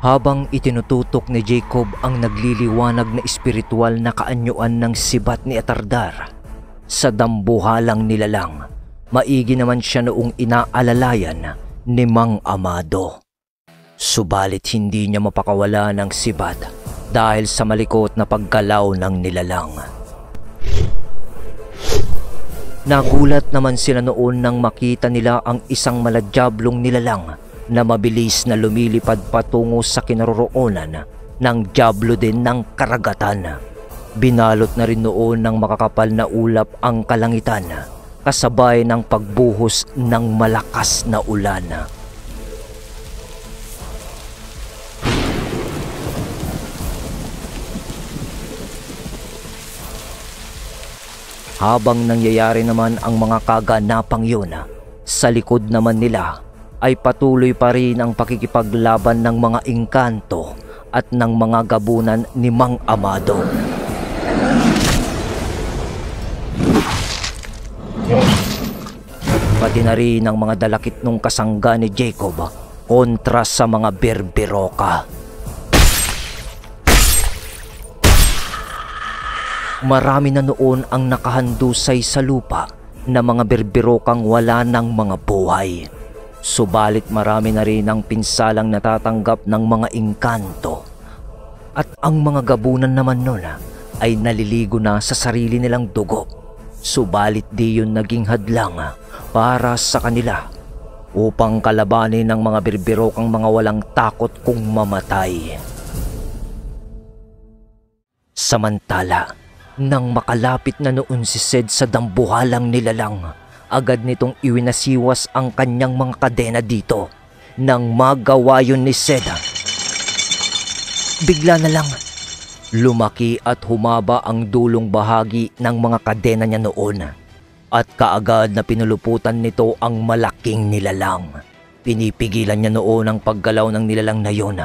Habang itinututok ni Jacob ang nagliliwanag na espiritual na kaanyuan ng sibat ni Atardar sa dambuhalang nilalang, maigi naman siya noong inaalalayan ni Mang Amado. Subalit hindi niya mapakawala ng sibat dahil sa malikot na paggalaw ng nilalang. Nagulat naman sila noon nang makita nila ang isang maladyablong nilalang na mabilis na lumilipad patungo sa kinaroroonan ng dyablo din ng karagatan. Binalot na rin noon ng makakapal na ulap ang kalangitan kasabay ng pagbuhos ng malakas na ulan. Habang nangyayari naman ang mga kaganapang yun, sa likod naman nila ay patuloy pa rin ang pakikipaglaban ng mga engkanto at ng mga gabunan ni Mang Amado. Pati na rin ang mga dalakit nung kasangga ni Jacob kontra sa mga berberoka. Marami na noon ang nakahandusay sa lupa na mga berberokang wala ng mga buhay. Subalit marami na rin ang pinsalang natatanggap ng mga engkanto. At ang mga gabunan naman nun ay naliligo na sa sarili nilang dugo. Subalit di yun naging hadlang para sa kanila upang kalabanin ng mga berberokang mga walang takot kung mamatay. Samantala, nang makalapit na noon si Sed sa dambuhalang nilalang, agad nitong iwinasiwas ang kanyang mga kadena dito. Nang magawa yun ni Sed, bigla na lang lumaki at humaba ang dulong bahagi ng mga kadena niya noon. At kaagad na pinuluputan nito ang malaking nilalang. Pinipigilan niya noon ang paggalaw ng nilalang na yun,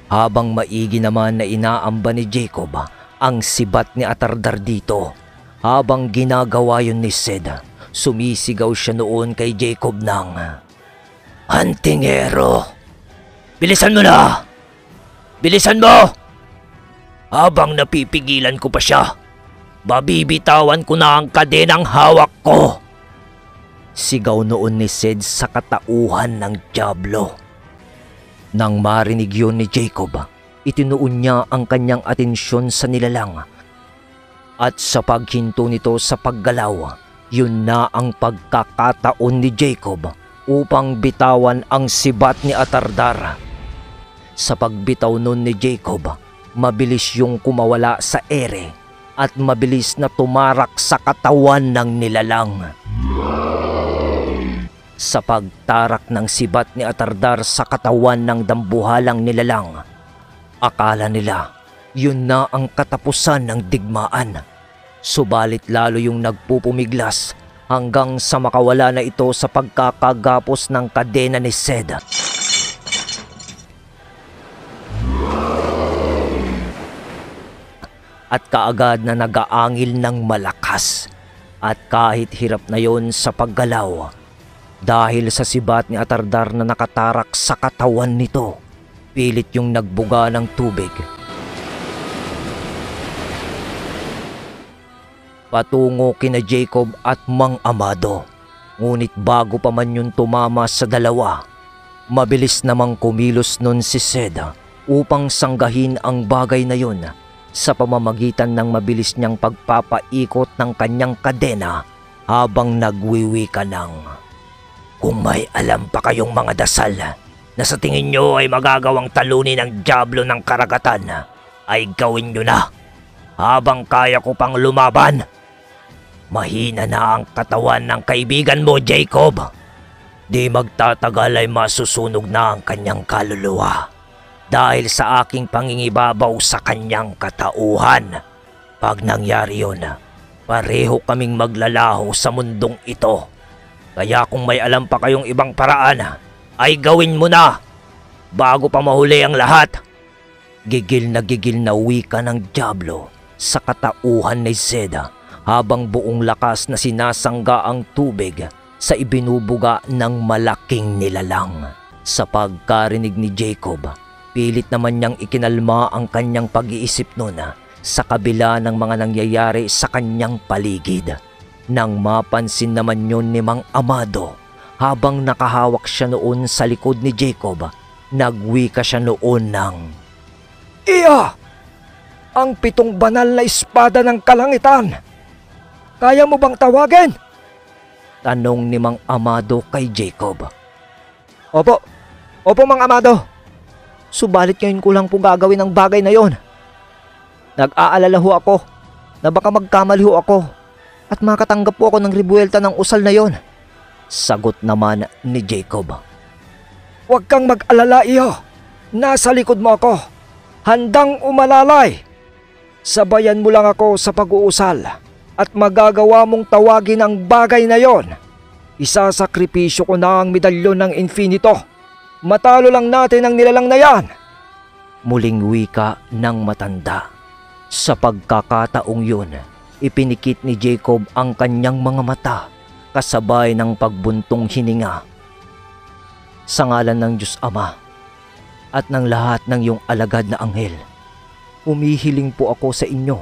habang maigi naman na inaamba ni Jacob ang sibat ni Atardar dito. Habang ginagawa yun ni Sed, sumisigaw siya noon kay Jacob ng, "Antingero, bilisan mo na! Bilisan mo! Habang napipigilan ko pa siya, babibitawan ko na ang kadenang hawak ko!" Sigaw noon ni Sed sa katauhan ng dyablo. Nang marinig yun ni Jacob, itinuon niya ang kanyang atensyon sa nilalang. At sa paghinto nito sa paggalaw, yun na ang pagkakataon ni Jacob upang bitawan ang sibat ni Atardar. Sa pagbitaw nun ni Jacob, mabilis yung kumawala sa ere at mabilis na tumarak sa katawan ng nilalang. Sa pagtarak ng sibat ni Atardar sa katawan ng dambuhalang nilalang, akala nila yun na ang katapusan ng digmaan. Subalit lalo yung nagpupumiglas hanggang sa makawala na ito sa pagkakagapos ng kadena ni Sed. At kaagad na nagaangil ng malakas. At kahit hirap na yon sa paggalaw, dahil sa sibat ni Atardar na nakatarak sa katawan nito, pilit yung nagbuga ng tubig patungo kina Jacob at Mang Amado. Ngunit bago pa man yung tumama sa dalawa, mabilis namang kumilos nun si Sed upang sanggahin ang bagay na yun sa pamamagitan ng mabilis niyang pagpapaikot ng kanyang kadena habang nagwiwika ng, "Kung may alam pa kayong mga dasal na sa tingin nyo ay magagawang talunin ng dyablo ng karagatan, ay gawin nyo na habang kaya ko pang lumaban. Mahina na ang katawan ng kaibigan mo, Jacob. Di magtatagal ay masusunog na ang kanyang kaluluwa dahil sa aking pangingibabaw sa kanyang katauhan. Pag nangyari yun, pareho kaming maglalaho sa mundong ito. Kaya kung may alam pa kayong ibang paraan, ay gawin mo na bago pa mahuli ang lahat." Gigil na wika ng dyablo sa katauhan ni Sed habang buong lakas na sinasangga ang tubig sa ibinubuga ng malaking nilalang. Sa pagkarinig ni Jacob, Pilit naman niyang ikinalma ang kanyang pag-iisip noon sa kabila ng mga nangyayari sa kanyang paligid. Nang mapansin naman yun ni Mang Amado, habang nakahawak siya noon sa likod ni Jacob, nagwika siya noon ng, "Iya! Ang 7 banal na espada ng kalangitan! Kaya mo bang tawagin?" Tanong ni Mang Amado kay Jacob. Opo Mang Amado. Subalit ngayon ko lang po gagawin ang bagay na yon. Nag-aalala ho ako na baka magkamali ho ako at makatanggap po ako ng ribuelta ng usal na yon. Sagot naman ni Jacob. "Huwag kang mag-alala, iyo. Nasa likod mo ako. Handang umalalay. Sabayan mo lang ako sa pag-uusal at magagawa mong tawagin ang bagay na yon. Isasakripisyo ko na ang medalyon ng infinito. Matalo lang natin ang nilalang na yan." Muling wika ng matanda. Sa pagkakataong yun, ipinikit ni Jacob ang kanyang mga mata kasabay ng pagbuntong hininga. "Sa ngalan ng Diyos Ama at ng lahat ng iyong alagad na anghel, humihiling po ako sa inyo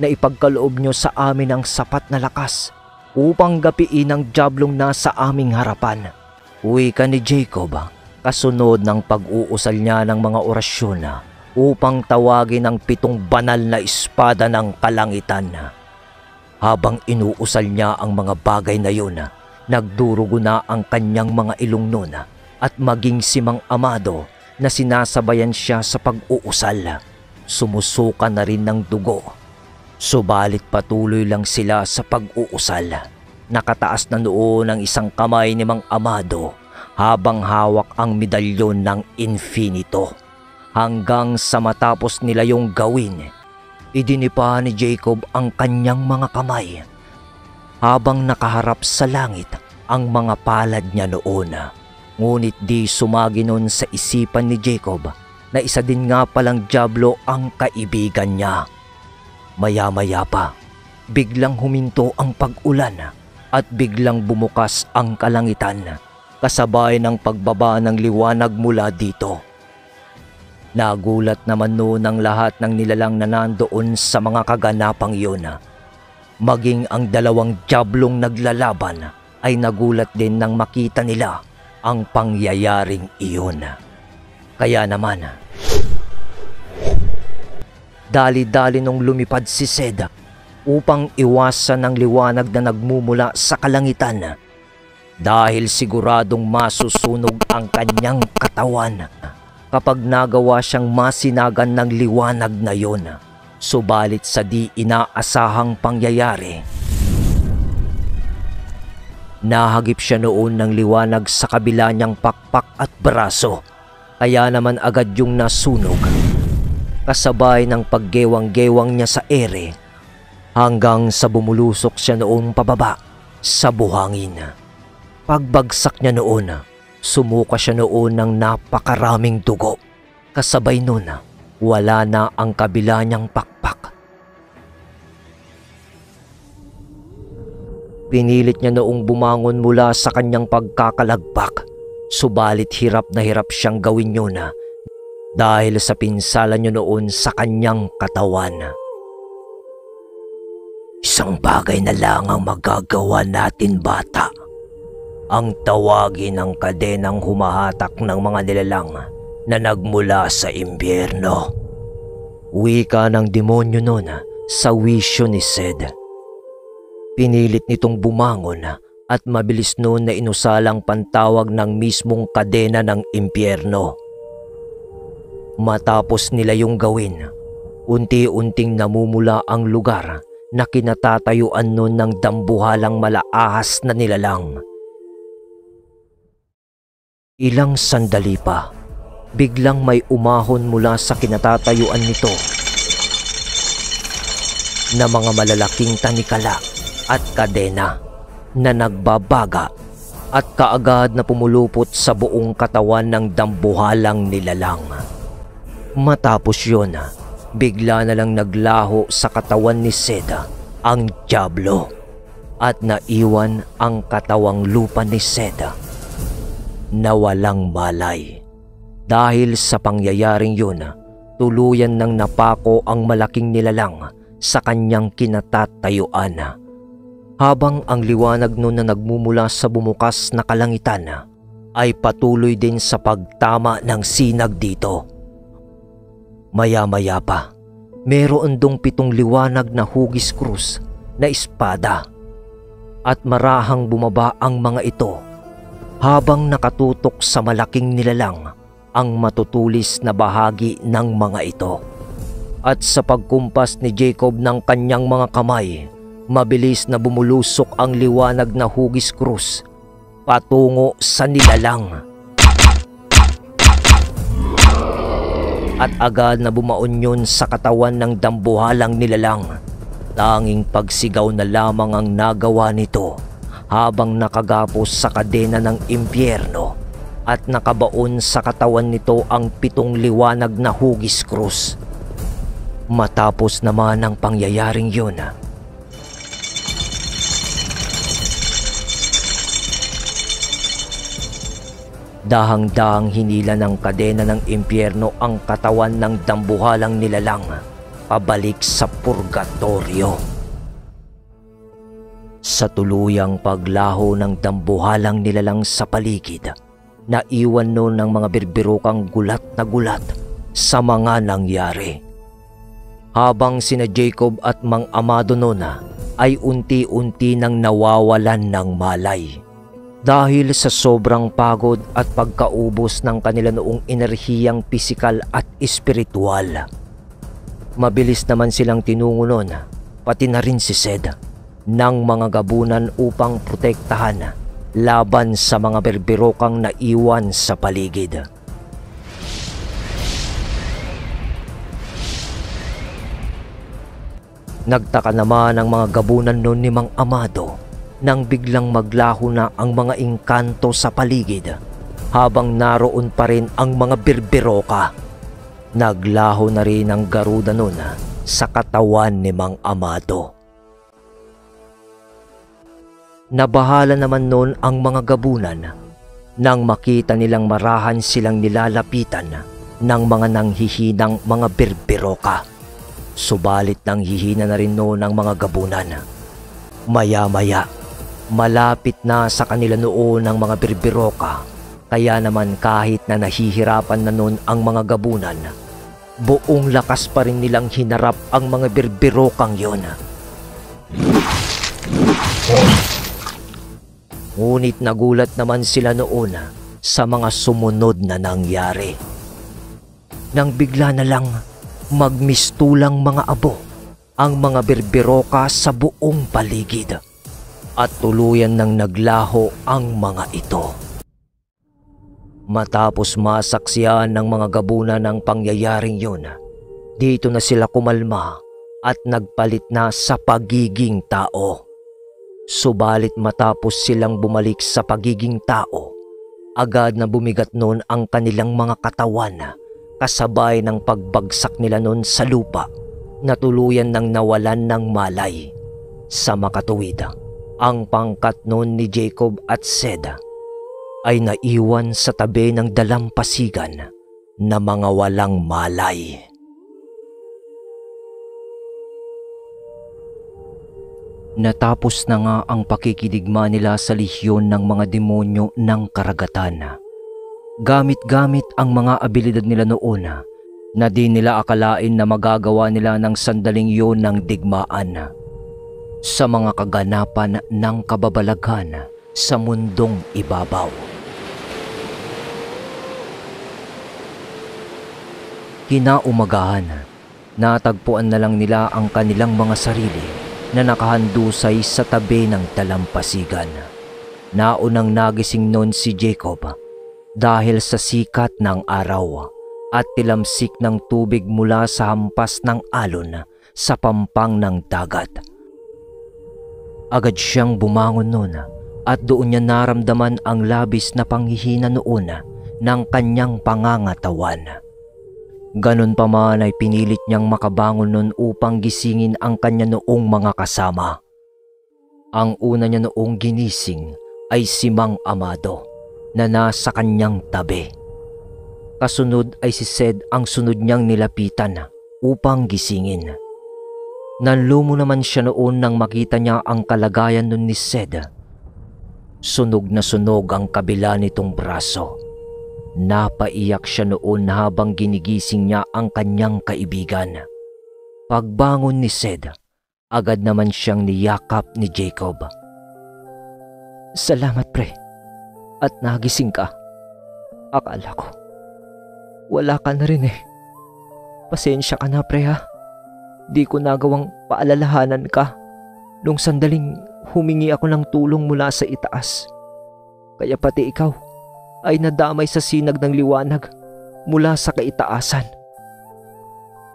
na ipagkaloob nyo sa amin ang sapat na lakas upang gapiin ang diablong nasa aming harapan." Wika ni Jacob kasunod ng pag-uusal niya ng mga orasyon upang tawagin ang 7 banal na espada ng kalangitan. Habang inuusal niya ang mga bagay na yun, nagdurugo na ang kanyang mga ilong nun at maging si Mang Amado na sinasabayan siya sa pag-uusal. Sumusuka na rin ng dugo. Subalit patuloy lang sila sa pag-uusal. Nakataas na noon ang isang kamay ni Mang Amado habang hawak ang medalyon ng infinito. Hanggang sa matapos nila yung gawin, idinipa ni Jacob ang kanyang mga kamay habang nakaharap sa langit ang mga palad niya noon. Ngunit di sumagi nun sa isipan ni Jacob na isa din nga palang diablo ang kaibigan niya. Maya-maya pa, biglang huminto ang pag-ulan at biglang bumukas ang kalangitan kasabay ng pagbaba ng liwanag mula dito. Nagulat naman noon ang lahat ng nilalang na nandoon sa mga kaganapang yun. Maging ang 2 diablong naglalaban ay nagulat din nang makita nila ang pangyayaring iyon. Kaya naman, dali-dali nung lumipad si Sed upang iwasan ang liwanag na nagmumula sa kalangitan, dahil siguradong masusunog ang kanyang katawan kapag nagawa siyang masinagan ng liwanag na yon. Subalit sa di inaasahang pangyayari, nahagip siya noon ng liwanag sa kabila niyang pakpak at braso. Kaya naman agad yung nasunog, kasabay ng paggewang-gewang niya sa ere, hanggang sa bumulusok siya noong pababa sa buhangin. Pagbagsak niya noon, sumuka siya noon ng napakaraming dugo. Kasabay noon, wala na ang kabila niyang pakpak. Pinilit niya noong bumangon mula sa kanyang pagkakalagbak, subalit hirap na hirap siyang gawin yun dahil sa pinsala niya noon sa kanyang katawan. "Isang bagay na lang ang magagawa natin, bata. Ang tawagin ng kadenang humahatak ng mga nilalang na nagmula sa impyerno." Wika ng demonyo noon sa wisyo ni Sed. Pinilit nitong bumangon at mabilis noon na inusalang pantawag ng mismong kadena ng impyerno. Matapos nila yung gawin, unti-unting namumula ang lugar na kinatatayuan noon ng dambuhalang malaahas na nilalang. Ilang sandali pa, biglang may umahon mula sa kinatatayuan nito na mga malalaking tanikala at kadena na nagbabaga at kaagad na pumulupot sa buong katawan ng dambuhalang nilalang. Matapos yun, bigla na lang naglaho sa katawan ni Sed ang diablo at naiwan ang katawang lupa ni Sed na walang malay. Dahil sa pangyayaring yun, tuluyan nang napako ang malaking nilalang sa kanyang kinatatayuan. Habang ang liwanag nun na nagmumula sa bumukas na kalangitan ay patuloy din sa pagtama ng sinag dito. Maya-maya pa, meron dong 7 liwanag na hugis krus na espada at marahang bumaba ang mga ito habang nakatutok sa malaking nilalang ang matutulis na bahagi ng mga ito. At sa pagkumpas ni Jacob ng kanyang mga kamay, mabilis na bumulusok ang liwanag na hugis krus patungo sa nilalang. At agad na bumaon yun sa katawan ng dambuhalang nilalang. Tanging pagsigaw na lamang ang nagawa nito habang nakagapos sa kadena ng impyerno at nakabaon sa katawan nito ang 7 liwanag na hugis krus. Matapos naman ang pangyayaring yun, dahang-dahang hinila ng kadena ng impyerno ang katawan ng dambuhalang nilalang pabalik sa purgatorio. Sa tuluyang paglaho ng dambuhalang nilalang sa paligid, naiwan noon ng mga birbirokang gulat na gulat sa mga nangyari. Habang sina Jacob at Mang Amado noon ay unti-unti nang nawawalan ng malay. Dahil sa sobrang pagod at pagkaubos ng kanila noong enerhiyang pisikal at espiritual. Mabilis naman silang tinungo nun, pati na rin si Sed, ng mga gabunan upang protektahan laban sa mga berbirokang naiwan sa paligid. Nagtaka naman ang mga gabunan noon ni Mang Amado nang biglang maglaho na ang mga engkanto sa paligid habang naroon pa rin ang mga birbiroka. Naglaho na rin ang garuda noon sa katawan ni Mang Amado. Nabahala naman noon ang mga gabunan nang makita nilang marahan silang nilalapitan ng mga nanghihinang mga birbiroka. Subalit nanghihina na rin noon ang mga gabunan. Maya-maya, malapit na sa kanila noon ang mga birbiroka, kaya naman kahit na nahihirapan na noon ang mga gabunan, buong lakas pa rin nilang hinarap ang mga birbirokang yon. Ngunit nagulat naman sila noon sa mga sumunod na nangyari. Nang bigla na lang magmistulang mga abo ang mga birbiroka sa buong paligid. At tuluyan nang naglaho ang mga ito. Matapos masaksiyan ng mga gabunan ng pangyayaring yun, dito na sila kumalma at nagpalit na sa pagiging tao. Subalit matapos silang bumalik sa pagiging tao, agad na bumigat noon ang kanilang mga katawan kasabay ng pagbagsak nila noon sa lupa na tuluyan nang nawalan ng malay. Sa makatuwid, ang pangkat noon ni Jacob at Sed ay naiwan sa tabi ng dalampasigan na mga walang malay. Natapos na nga ang pakikidigma nila sa lehyon ng mga demonyo ng karagatan. Gamit-gamit ang mga abilidad nila noon na di nila akalain na magagawa nila ng sandaling yun ng digmaan. Sa mga kaganapan ng kababalaghan sa mundong ibabaw. Kinaumagahan, natagpuan na lang nila ang kanilang mga sarili na nakahandusay sa tabi ng dalampasigan. Naunang nagising noon si Jacob dahil sa sikat ng araw at tilamsik ng tubig mula sa hampas ng alon sa pampang ng dagat. Agad siyang bumangon noon at doon niya naramdaman ang labis na panghihina noon ng kanyang pangangatawan. Ganon pa man ay pinilit niyang makabangon noon upang gisingin ang kanya noong mga kasama. Ang una niya noong ginising ay si Mang Amado na nasa kanyang tabi. Kasunod ay si Sed ang sunod niyang nilapitan upang gisingin. Nanlumo naman siya noon nang makita niya ang kalagayan nun ni Sed. Sunog na sunog ang kabila nitong braso. Napaiyak siya noon habang ginigising niya ang kanyang kaibigan. Pagbangon ni Sed, agad naman siyang niyakap ni Jacob. "Salamat pre, at nagising ka. Akala ko, wala ka na rin eh. Pasensya ka na pre ha. Di ko nagawang paalalahanan ka nung sandaling humingi ako ng tulong mula sa itaas. Kaya pati ikaw ay nadamay sa sinag ng liwanag mula sa kaitaasan."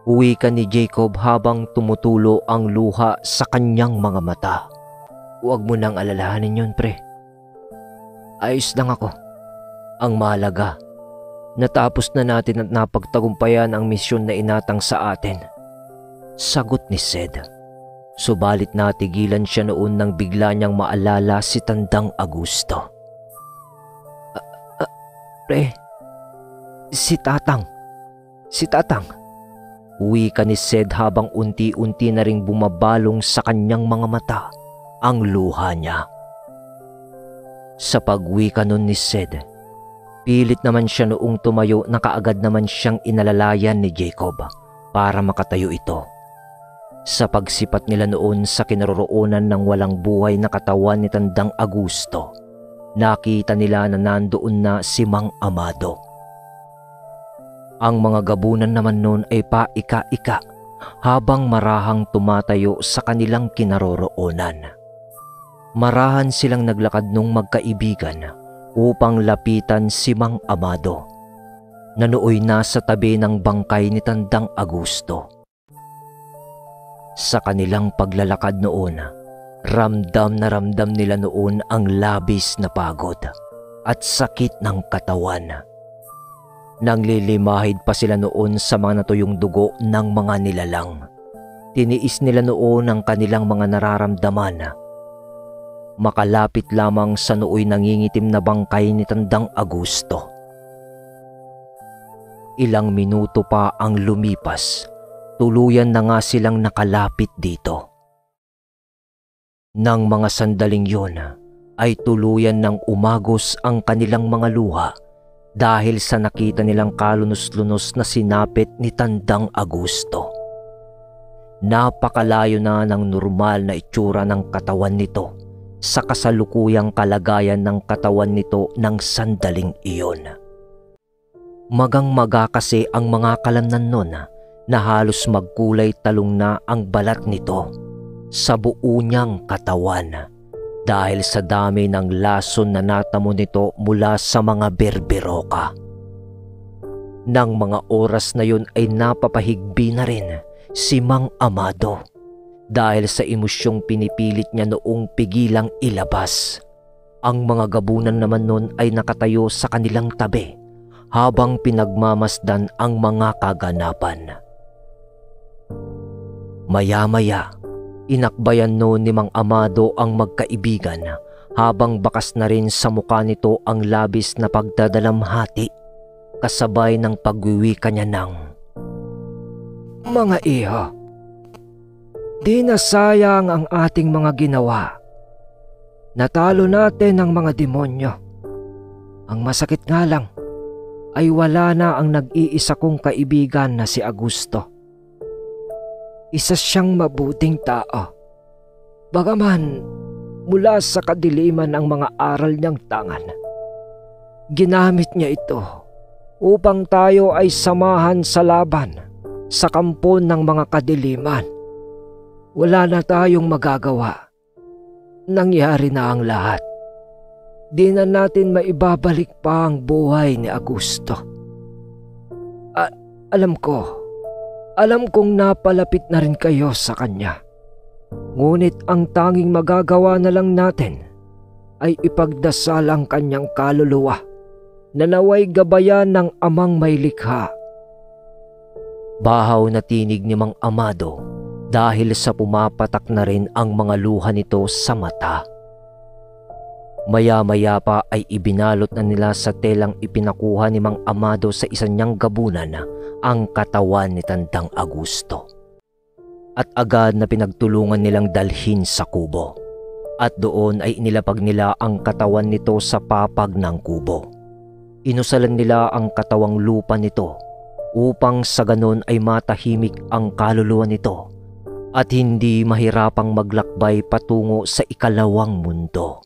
Uwi ka ni Jacob habang tumutulo ang luha sa kanyang mga mata. "Huwag mo nang alalahanin yun pre. Ayos lang ako. Ang mahalaga, natapos na natin at napagtagumpayan ang misyon na inatang sa atin," sagot ni Sed. Subalit natigilan siya noon nang bigla niyang maalala si Tandang Augusto. Pre, si Tatang. Uwi ka ni Sed habang unti-unti na ring bumabalong sa kanyang mga mata ang luha niya. Sa pag-uwi ka nun ni Sed, pilit naman siya noong tumayo na kaagad naman siyang inalalayan ni Jacob para makatayo ito. Sa pagsipat nila noon sa kinaroroonan ng walang buhay na katawan ni Tandang Augusto, nakita nila na nandoon na si Mang Amado. Ang mga gabunan naman noon ay paika-ika habang marahang tumatayo sa kanilang kinaroroonan. Marahan silang naglakad nung magkaibigan upang lapitan si Mang Amado na nooy nasa tabi ng bangkay ni Tandang Augusto. Sa kanilang paglalakad noon, ramdam na ramdam nila noon ang labis na pagod at sakit ng katawan. Nanglilimahid pa sila noon sa mga natuyong dugo ng mga nilalang. Tiniis nila noon ang kanilang mga nararamdaman. Makalapit lamang sa nooy nangingitim na bangkay ni Tandang Augusto. Ilang minuto pa ang lumipas, tuluyan na nga silang nakalapit dito. Nang mga sandaling yun, ay tuluyan ng umagos ang kanilang mga luha dahil sa nakita nilang kalunos-lunos na sinapit ni Tandang Augusto. Napakalayo na ng normal na itsura ng katawan nito sa kasalukuyang kalagayan ng katawan nito ng sandaling iyon. Magang-maga kasi ang mga kalamnan nun na halos magkulay talong na ang balat nito sa buo niyang katawan dahil sa dami ng lason na natamo nito mula sa mga berberoka. Nang mga oras na yun ay napapahigbi na rin si Mang Amado dahil sa emosyong pinipilit niya noong pigilang ilabas. Ang mga gabunan naman nun ay nakatayo sa kanilang tabi habang pinagmamasdan ang mga kaganapan. Maya-maya, inakbayan noon ni Mang Amado ang magkaibigan habang bakas na rin sa mukha nito ang labis na pagdadalamhati kasabay ng pagwiwika niya ng, "Mga iho, di na sayang ang ating mga ginawa. Natalo natin ang mga demonyo. Ang masakit nga lang ay wala na ang nag-iisa kong kaibigan na si Augusto. Isa siyang mabuting tao. Bagaman mula sa kadiliman ang mga aral niyang tangan, ginamit niya ito upang tayo ay samahan sa laban sa kampo ng mga kadiliman. Wala na tayong magagawa. Nangyari na ang lahat. Di na natin maibabalik pa ang buhay ni Augusto. Alam kong napalapit na rin kayo sa kanya. Ngunit ang tanging magagawa na lang natin ay ipagdasal ang kanyang kaluluwa na naway gabayan ng Amang may likha." Bahaw na tinig ni Mang Amado dahil sa pumapatak na rin ang mga luha nito sa mata. Maya-maya pa ay ibinalot na nila sa telang ipinakuha ni Mang Amado sa isa niyang gabunan ang katawan ni Tandang Agusto. At agad na pinagtulungan nilang dalhin sa kubo. At doon ay inilapag nila ang katawan nito sa papag ng kubo. Inusalan nila ang katawang lupa nito upang sa ganon ay matahimik ang kaluluwa nito at hindi mahirapang maglakbay patungo sa ikalawang mundo.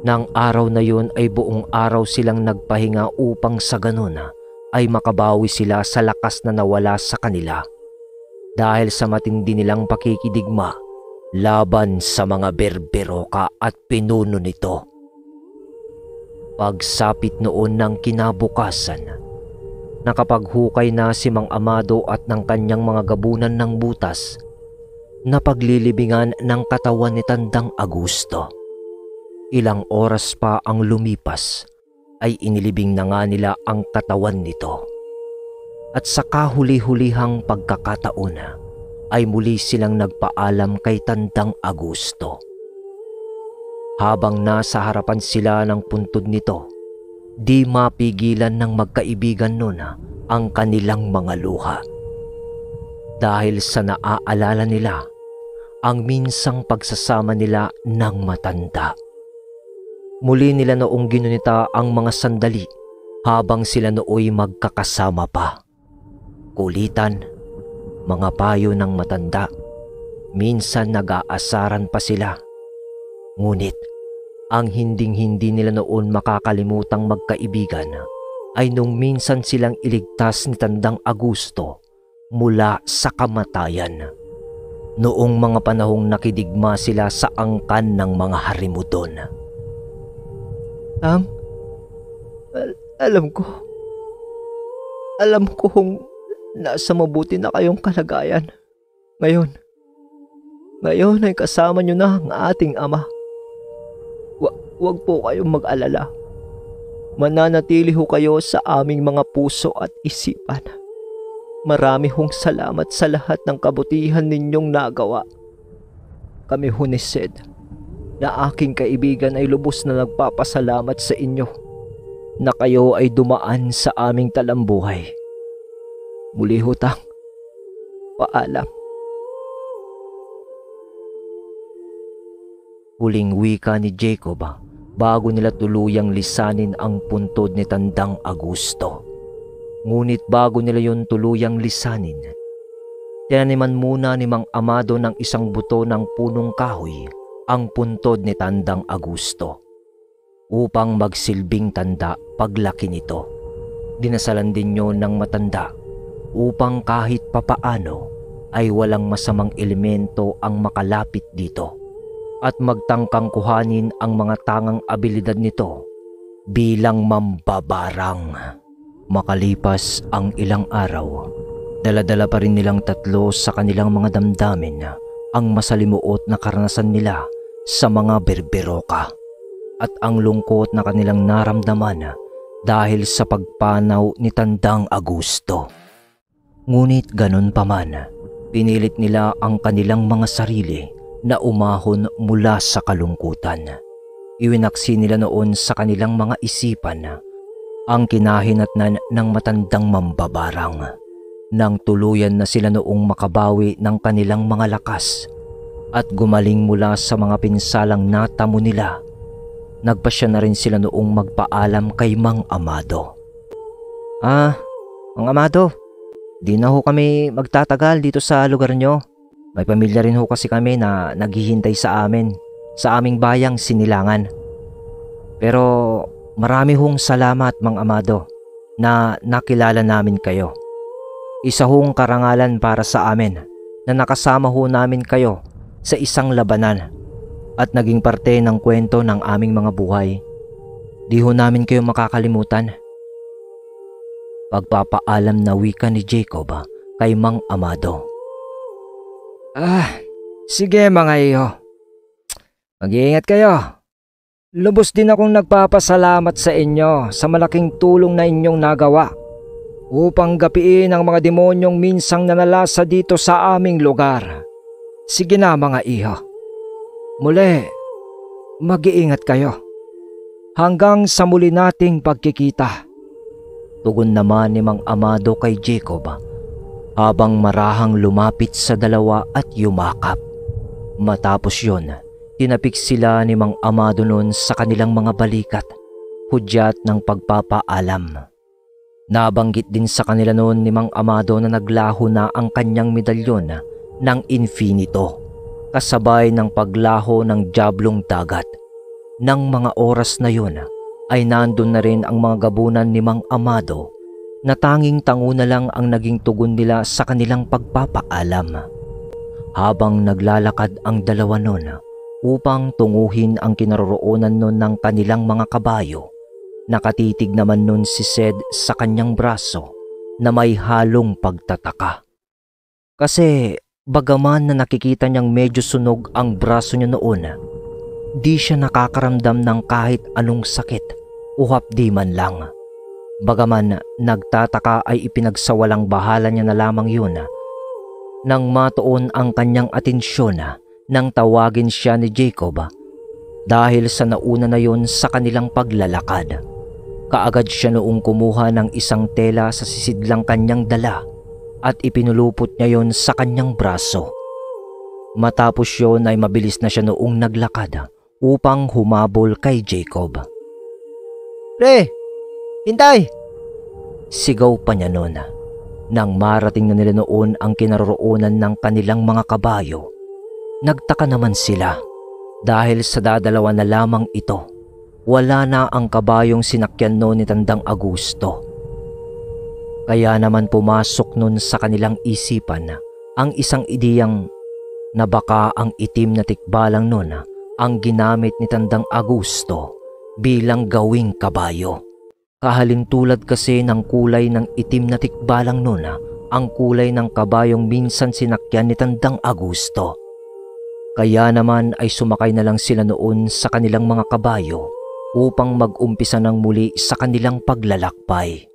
Nang araw na yun ay buong araw silang nagpahinga upang sa ganon ay makabawi sila sa lakas na nawala sa kanila dahil sa matindi nilang pakikidigma laban sa mga berberoka at pinuno nito. Pagsapit noon ng kinabukasan, nakapaghukay na si Mang Amado at ng kanyang mga gabunan ng butas na paglilibingan ng katawan ni Tandang Agusto. Ilang oras pa ang lumipas ay inilibing na nga nila ang katawan nito. At sa kahuli-hulihang pagkakataon ay muli silang nagpaalam kay Tandang Agusto. Habang nasa harapan sila ng puntod nito, di mapigilan ng magkaibigan nun ang kanilang mga luha. Dahil sa naaalala nila ang minsang pagsasama nila ng matanda. Muli nila noong ginunita ang mga sandali habang sila nooy magkakasama pa. Kulitan, mga payo ng matanda, minsan nag-aasaran pa sila. Ngunit ang hinding-hindi nila noon makakalimutang magkaibigan ay nung minsan silang iligtas ni Tandang Agusto mula sa kamatayan. Noong mga panahong nakidigma sila sa angkan ng mga harimudon. Alam ko kung nasa mabuti na kayong kalagayan. Ngayon ay kasama niyo na ang ating ama. Huwag po kayong mag-alala. Mananatili ho kayo sa aming mga puso at isipan. Marami hong salamat sa lahat ng kabutihan ninyong nagawa. Kami ho ni Sed, na aking kaibigan, ay lubos na nagpapasalamat sa inyo na kayo ay dumaan sa aming talambuhay. Muli ho tang, paalam. Huling wika ni Jacob bago nila tuluyang lisanin ang puntod ni Tandang Agusto. Ngunit bago nila yon tuluyang lisanin, tinaniman muna ni Mang Amado ng isang buto ng punong kahoy ang puntod ni Tandang Agusto upang magsilbing tanda paglaki nito. Dinasalan din yon ng matanda upang kahit papaano ay walang masamang elemento ang makalapit dito at magtangkang kuhanin ang mga tangang abilidad nito bilang mambabarang. Makalipas ang ilang araw, dala-dala pa rin nilang tatlo sa kanilang mga damdamin ang masalimuot na karanasan nila sa mga berberoka at ang lungkot na kanilang naramdaman dahil sa pagpanaw ni Tandang Agusto. Ngunit ganun pa man, pinilit nila ang kanilang mga sarili na umahon mula sa kalungkutan. Iwinaksi nila noon sa kanilang mga isipan ang kinahinatnan ng matandang mambabarang. Nang tuluyan na sila noong makabawi ng kanilang mga lakas at gumaling mula sa mga pinsalang natamo nila, nagpasya na rin sila noong magpaalam kay Mang Amado. Mang Amado, di na ho kami magtatagal dito sa lugar nyo. May pamilya rin ho kasi kami na naghihintay sa amin, sa aming bayang Sinilangan. Pero marami hong salamat, Mang Amado, na nakilala namin kayo. Isa hong karangalan para sa amin na nakasama ho namin kayo sa isang labanan at naging parte ng kwento ng aming mga buhay. Di ho namin kayo makakalimutan. Pagpapaalam na wika ni Jacob kay Mang Amado. Sige mga iyo. Mag-iingat kayo. Lubos din akong nagpapasalamat sa inyo sa malaking tulong na inyong nagawa upang gapiin ang mga demonyong minsang nanalasa dito sa aming lugar. Sige na mga iho. Muli, mag-iingat kayo. Hanggang sa muli nating pagkikita. Tugon naman ni Mang Amado kay Jacob habang marahang lumapit sa dalawa at yumakap. Matapos yon, tinapik sila ni Mang Amado noon sa kanilang mga balikat, hudyat ng pagpapaalam. Nabanggit din sa kanila noon ni Mang Amado na naglaho na ang kanyang medalyon ng infinito, kasabay ng paglaho ng Diablong Dagat. Nang mga oras na yon ay nandun na rin ang mga gabunan ni Mang Amado na tanging tango na lang ang naging tugon nila sa kanilang pagpapaalam. Habang naglalakad ang dalawa noon upang tunguhin ang kinaroroonan noon ng kanilang mga kabayo, nakatitig naman noon si Sed sa kanyang braso na may halong pagtataka. Kasi bagaman na nakikita niyang medyo sunog ang braso niya noon, di siya nakakaramdam ng kahit anong sakit o hapdi man lang. Bagaman nagtataka ay ipinagsawalang bahala niya na lamang yun nang matuon ang kanyang atensyon nang tawagin siya ni Jacob dahil sa nauna na yon sa kanilang paglalakad. Kaagad siya noong kumuha ng isang tela sa sisidlang kanyang dala at ipinulupot niya yon sa kanyang braso. Matapos yon ay mabilis na siya noong naglakad upang humabol kay Jacob. Pre, hintay! Sigaw pa niya noon. Nang marating na nila noon ang kinaroroonan ng kanilang mga kabayo, nagtaka naman sila dahil sa dadalawa na lamang ito, wala na ang kabayong sinakyan noon ni Tandang Augusto. Kaya naman pumasok noon sa kanilang isipan ang isang ideyang na baka ang itim na tikbalang noon ang ginamit ni Tandang Augusto bilang gawing kabayo. Kahalintulad kasi ng kulay ng itim na tikbalang noon ang kulay ng kabayong minsan sinakyan ni Tandang Augusto. Kaya naman ay sumakay na lang sila noon sa kanilang mga kabayo upang mag-umpisa ng muli sa kanilang paglalakbay,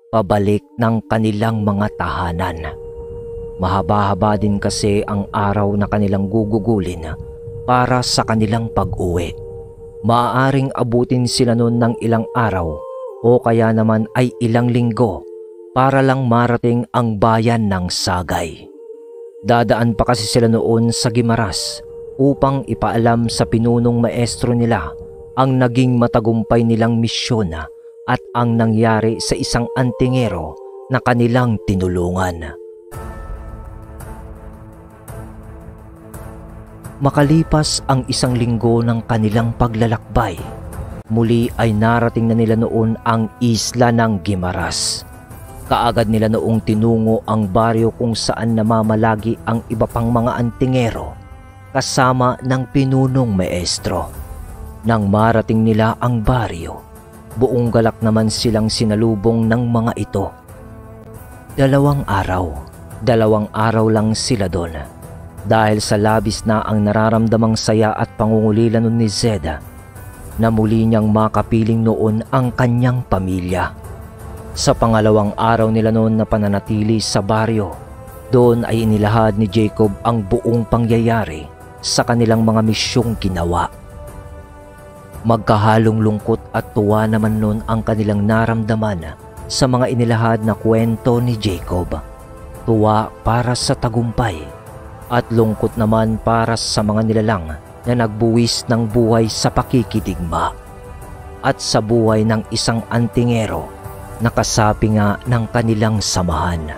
pabalik ng kanilang mga tahanan. Mahaba-haba din kasi ang araw na kanilang gugugulin para sa kanilang pag-uwi. Maaaring abutin sila noon ng ilang araw o kaya naman ay ilang linggo para lang marating ang bayan ng Sagay. Dadaan pa kasi sila noon sa Guimaras upang ipaalam sa pinunong maestro nila ang naging matagumpay nilang misyon at ang nangyari sa isang antingero na kanilang tinulungan. Makalipas ang isang linggo ng kanilang paglalakbay, muli ay narating na nila noon ang isla ng Guimaras. Kaagad nila noong tinungo ang baryo kung saan namamalagi ang iba pang mga antingero kasama ng pinunong maestro. Nang marating nila ang baryo, buong galak naman silang sinalubong ng mga ito. 2 araw lang sila doon dahil sa labis na ang nararamdamang saya at pangungulila nun ni Zeda na muli niyang makapiling noon ang kanyang pamilya. Sa 2 araw nila noon na pananatili sa baryo, doon ay inilahad ni Jacob ang buong pangyayari sa kanilang mga misyong ginawa. Magkahalong lungkot at tuwa naman noon ang kanilang naramdaman sa mga inilahad na kwento ni Jacob. Tuwa para sa tagumpay at lungkot naman para sa mga nilalang na nagbuwis ng buhay sa pakikidigma at sa buhay ng isang antingero na kasapi nga ng kanilang samahan.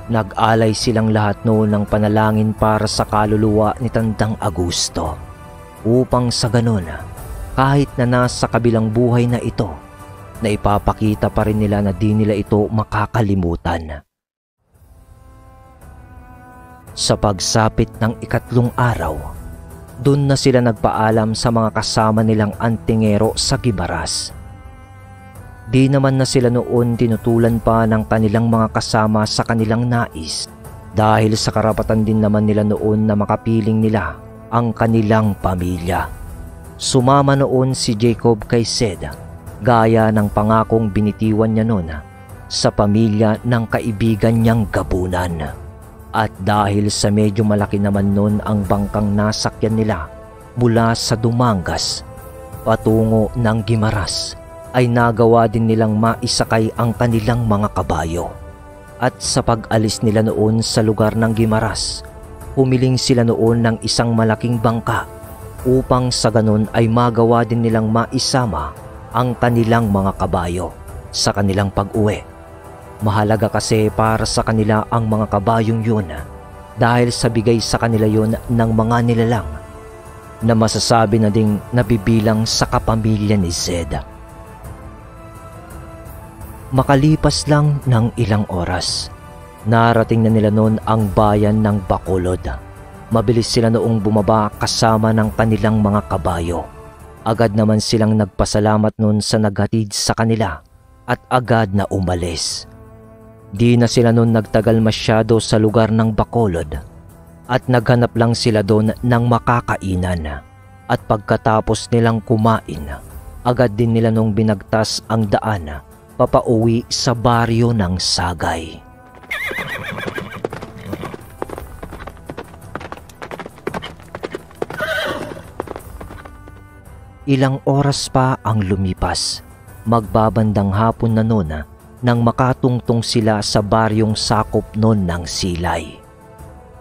Nag-alay silang lahat noon ng panalangin para sa kaluluwa ni Tandang Augusto upang sa ganon, kahit na nasa kabilang buhay na ito, na ipapakita pa rin nila na di nila ito makakalimutan. Sa pagsapit ng 3 araw, doon na sila nagpaalam sa mga kasama nilang antingero sa Guimaras. Di naman na sila noon tinutulan pa ng kanilang mga kasama sa kanilang nais dahil sa karapatan din naman nila noon na makapiling nila ang kanilang pamilya. Sumama noon si Jacob kay Sed gaya ng pangakong binitiwan niya noon sa pamilya ng kaibigan niyang gabunan. At dahil sa medyo malaki naman nun ang bangkang nasakyan nila mula sa Dumangas patungo ng Guimaras, ay nagawa din nilang maisakay ang kanilang mga kabayo. At sa pag-alis nila noon sa lugar ng Guimaras, humiling sila noon ng isang malaking bangka upang sa ganun ay magawa din nilang maisama ang kanilang mga kabayo sa kanilang pag-uwi. Mahalaga kasi para sa kanila ang mga kabayong yun dahil sa bigay sa kanila yun ng mga nilalang na masasabi na ding nabibilang sa kapamilya ni Zed. Makalipas lang ng ilang oras, narating na nila noon ang bayan ng Bacolod. Mabilis sila noong bumaba kasama ng kanilang mga kabayo. Agad naman silang nagpasalamat noon sa naghatid sa kanila at agad na umalis. Di na sila noon nagtagal masyado sa lugar ng Bacolod at naghanap lang sila doon ng makakainan. At pagkatapos nilang kumain, agad din nila noong binagtas ang daan papauwi sa baryo ng Sagay. Ilang oras pa ang lumipas, magbabandang hapon na noon nang makatungtong sila sa baryong sakop noon ng Silay.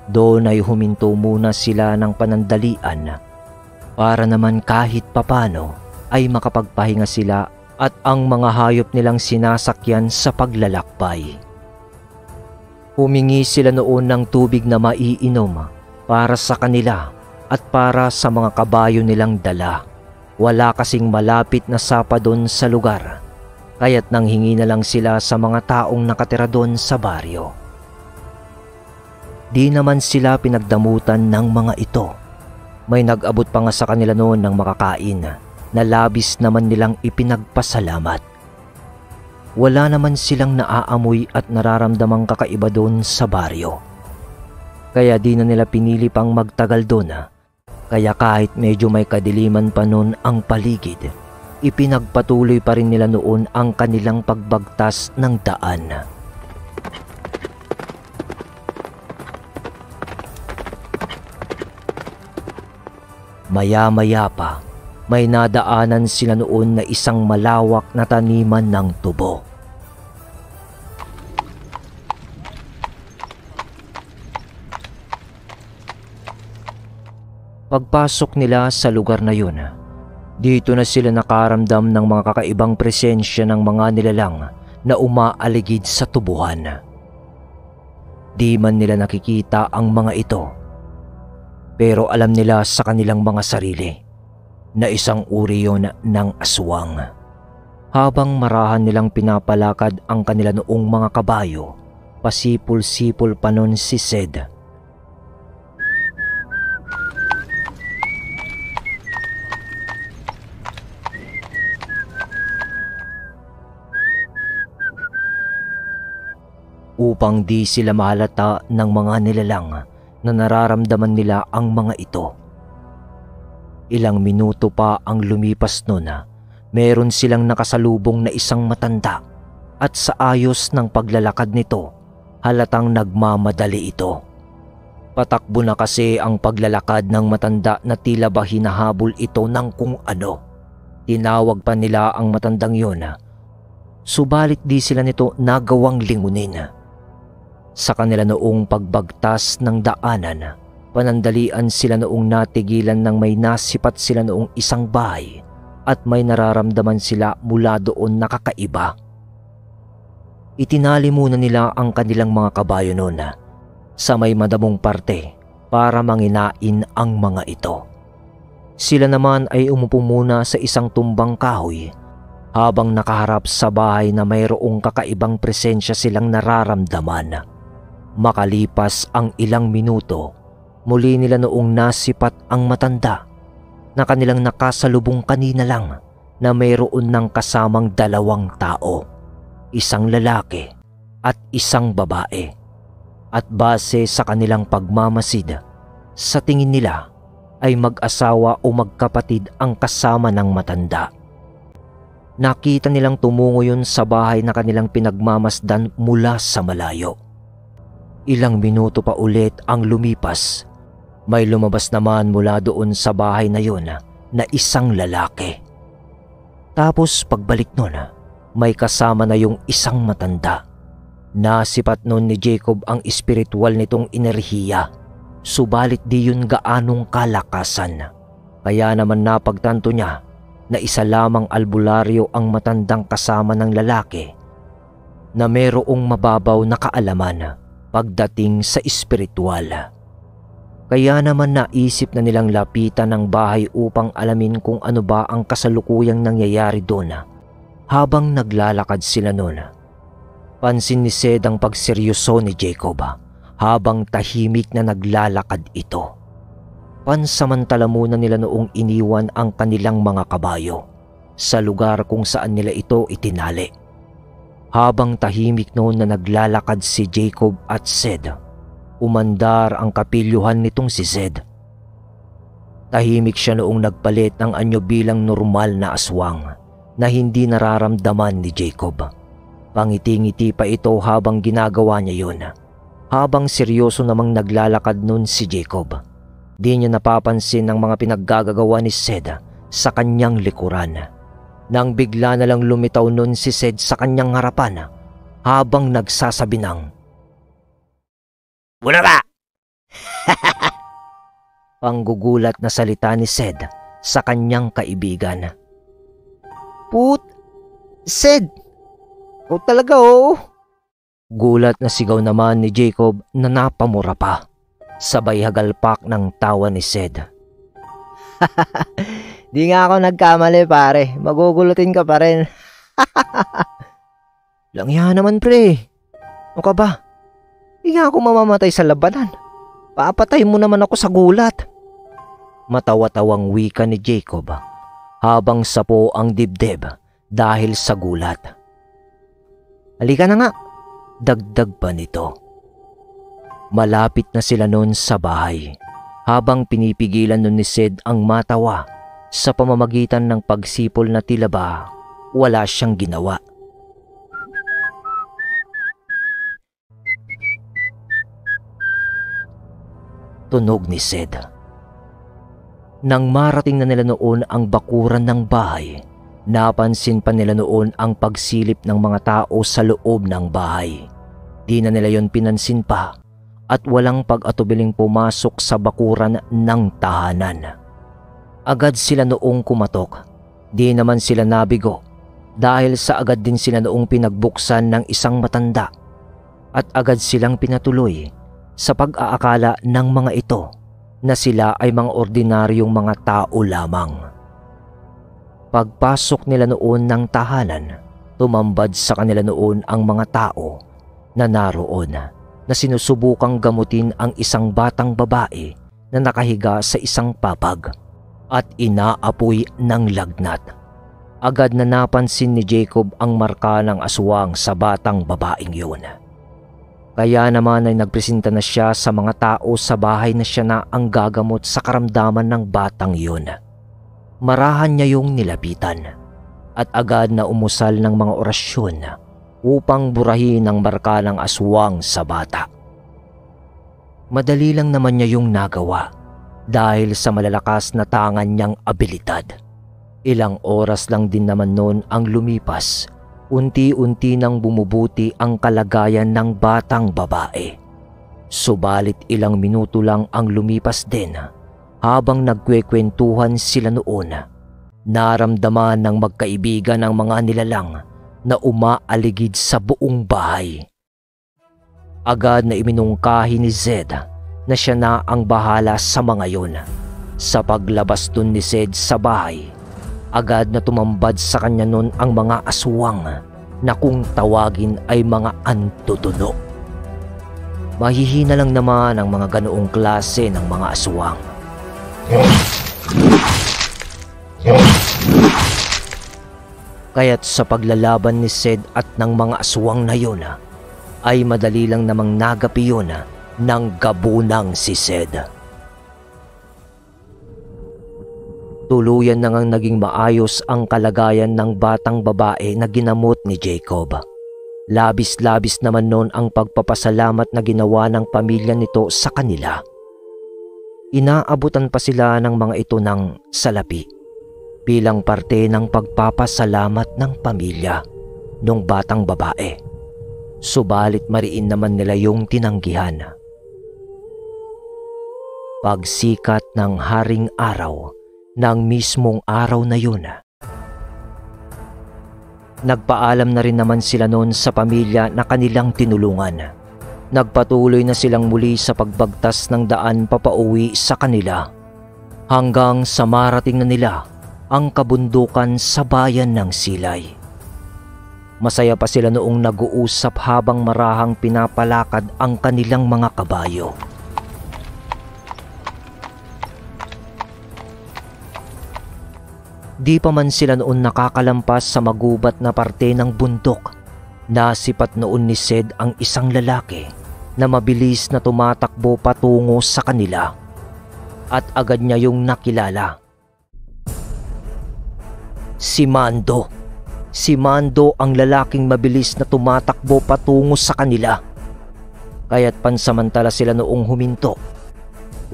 Doon ay huminto muna sila ng panandalian para naman kahit papano ay makapagpahinga sila at ang mga hayop nilang sinasakyan sa paglalakbay. Humingi sila noon ng tubig na maiinom para sa kanila at para sa mga kabayo nilang dala. Wala kasing malapit na sapa doon sa lugar, kaya't nanghingi na lang sila sa mga taong nakatira doon sa baryo. Di naman sila pinagdamutan ng mga ito. May nag-abot pa nga sa kanila noon ng makakain na labis naman nilang ipinagpasalamat. Wala naman silang naaamoy at nararamdamang kakaiba doon sa baryo. Kaya di na nila pinili pang magtagal doon. Kaya kahit medyo may kadiliman pa noon ang paligid, ipinagpatuloy pa rin nila noon ang kanilang pagbagtas ng daan. Maya-maya pa, may nadaanan sila noon na isang malawak na taniman ng tubo. Pagpasok nila sa lugar na yun, dito na sila nakaramdam ng mga kakaibang presensya ng mga nilalang na umaaligid sa tubuhan. Di man nila nakikita ang mga ito, pero alam nila sa kanilang mga sarili na isang uri yun ng aswang. Habang marahan nilang pinapalakad ang kanila noong mga kabayo, pasipol-sipol pa nun si Zed. Upang di sila mahalata ng mga nilalang na nararamdaman nila ang mga ito. Ilang minuto pa ang lumipas noon meron silang nakasalubong na isang matanda at sa ayos ng paglalakad nito halatang nagmamadali ito. Patakbo na kasi ang paglalakad ng matanda na tila ba hinahabol ito ng kung ano. Tinawag pa nila ang matandang yun, subalit di sila nito nagawang lingunin. Sa kanila noong pagbagtas ng daanan, panandalian sila noong natigilan ng may nasipat sila noong isang bahay at may nararamdaman sila mula doon na kakaiba. Itinali muna nila ang kanilang mga kabayo noon sa may madamong parte para manginain ang mga ito. Sila naman ay umupo muna sa isang tumbang kahoy habang nakaharap sa bahay na mayroong kakaibang presensya silang nararamdaman. Makalipas ang ilang minuto, muli nila noong nasipat ang matanda na kanilang nakasalubong kanina lang na mayroon ng kasamang dalawang tao, isang lalaki at isang babae. At base sa kanilang pagmamasid, sa tingin nila ay mag-asawa o magkapatid ang kasama ng matanda. Nakita nilang tumungo yun sa bahay na kanilang pinagmamasdan mula sa malayo. Ilang minuto pa ulit ang lumipas. May lumabas naman mula doon sa bahay na yun na isang lalaki. Tapos pagbalik nun, may kasama na yung isang matanda. Nasipat nun ni Jacob ang espiritual nitong enerhiya, subalit di yun gaanong kalakasan. Kaya naman napagtanto niya na isa lamang albularyo ang matandang kasama ng lalaki na merong mababaw na kaalaman pagdating sa espiritual. Kaya naman naisip na nilang lapitan ng bahay upang alamin kung ano ba ang kasalukuyang nangyayari doon. Habang naglalakad sila noon, pansin ni Sed ang pagseryoso ni Jacob habang tahimik na naglalakad ito. Pansamantala muna nila noong iniwan ang kanilang mga kabayo sa lugar kung saan nila ito itinali. Habang tahimik noon na naglalakad si Jacob at Sed, umandar ang kapilyuhan nitong si Sed. Tahimik siya noong nagpalit ng anyo bilang normal na aswang na hindi nararamdaman ni Jacob. Pangiti-ngiti pa ito habang ginagawa niya yun. Habang seryoso namang naglalakad noon si Jacob, di niya napapansin ang mga pinaggagawa ni Sed sa kanyang likuran. Nang bigla na lang lumitaw noon si Sed sa kanyang harapan habang nagsasabi ng, "Muna ba?" Panggugulat na salita ni Sed sa kanyang kaibigan. Sed, ikaw talaga oo." Gulat na sigaw naman ni Jacob na napamura pa. Sabay hagalpak ng tawa ni Sed. Di nga ako nagkamali pare, magugulutin ka pa rin. Lang yan naman pre. Ano ka ba? Di nga ako mamamatay sa labanan. Papatay mo naman ako sa gulat. Matawa-tawang wika ni Jacob habang sapo ang dibdib dahil sa gulat. Halika na nga. Dagdag pa nito. Malapit na sila noon sa bahay habang pinipigilan nun ni Sed ang matawa sa pamamagitan ng pagsipol na tila ba wala siyang ginawa. Tunog ni Sed. Nang marating na nila noon ang bakuran ng bahay, napansin pa nila noon ang pagsilip ng mga tao sa loob ng bahay. Di na nila yon pinansin pa at walang pag-atubiling pumasok sa bakuran ng tahanan. Agad sila noong kumatok. Di naman sila nabigo dahil sa agad din sila noong pinagbuksan ng isang matanda at agad silang pinatuloy sa pag-aakala ng mga ito na sila ay mga ordinaryong mga tao lamang. Pagpasok nila noon ng tahanan, tumambad sa kanila noon ang mga tao na naroon na sinusubukang gamutin ang isang batang babae na nakahiga sa isang papag at inaapoy ng lagnat. Agad na napansin ni Jacob ang marka ng aswang sa batang babaeng yun. Kaya naman ay nagpresenta na siya sa mga tao sa bahay na siya na ang gagamot sa karamdaman ng batang yun. Marahan niya yung nilapitan at agad na umusal ng mga orasyon upang burahin ang marka ng aswang sa bata. Madali lang naman niya yung nagawa dahil sa malalakas na tangan niyang abilidad. Ilang oras lang din naman noon ang lumipas, unti-unti nang bumubuti ang kalagayan ng batang babae. Subalit ilang minuto lang ang lumipas din habang nagkwekwentuhan sila noon. Naramdaman ng magkaibigan ang mga nilalang na umaaligid sa buong bahay. Agad na iminungkahi ni Sed na siya na ang bahala sa mga yon. Sa paglabas dun ni Sed sa bahay, agad na tumambad sa kanya nun ang mga aswang na kung tawagin ay mga antutuno. Mahihina lang naman ang mga ganoong klase ng mga aswang. Kaya't sa paglalaban ni Sed at ng mga aswang na yun, ay madali lang namang nagapi yun ng gabunang si Sed. Tuluyan na ngang naging maayos ang kalagayan ng batang babae na ginamot ni Jacob. Labis-labis naman noon ang pagpapasalamat na ginawa ng pamilya nito sa kanila. Inaabutan pa sila ng mga ito ng salapi bilang parte ng pagpapasalamat ng pamilya ng batang babae. Subalit mariin naman nila yung tinanggihan. Pagsikat ng haring araw ng mismong araw na yun, nagpaalam na rin naman sila noon sa pamilya na kanilang tinulungan. Nagpatuloy na silang muli sa pagbagtas ng daan papauwi sa kanila hanggang sa marating na nila ang kabundukan sa bayan ng Silay. Masaya pa sila noong nag-uusap habang marahang pinapalakad ang kanilang mga kabayo. Di pa man sila noon nakakalampas sa magubat na parte ng bundok. Nasipat noon ni Sed ang isang lalaki na mabilis na tumatakbo patungo sa kanila. At agad niya yung nakilala. Si Mando. Si Mando ang lalaking mabilis na tumatakbo patungo sa kanila. Kaya't pansamantala sila noong huminto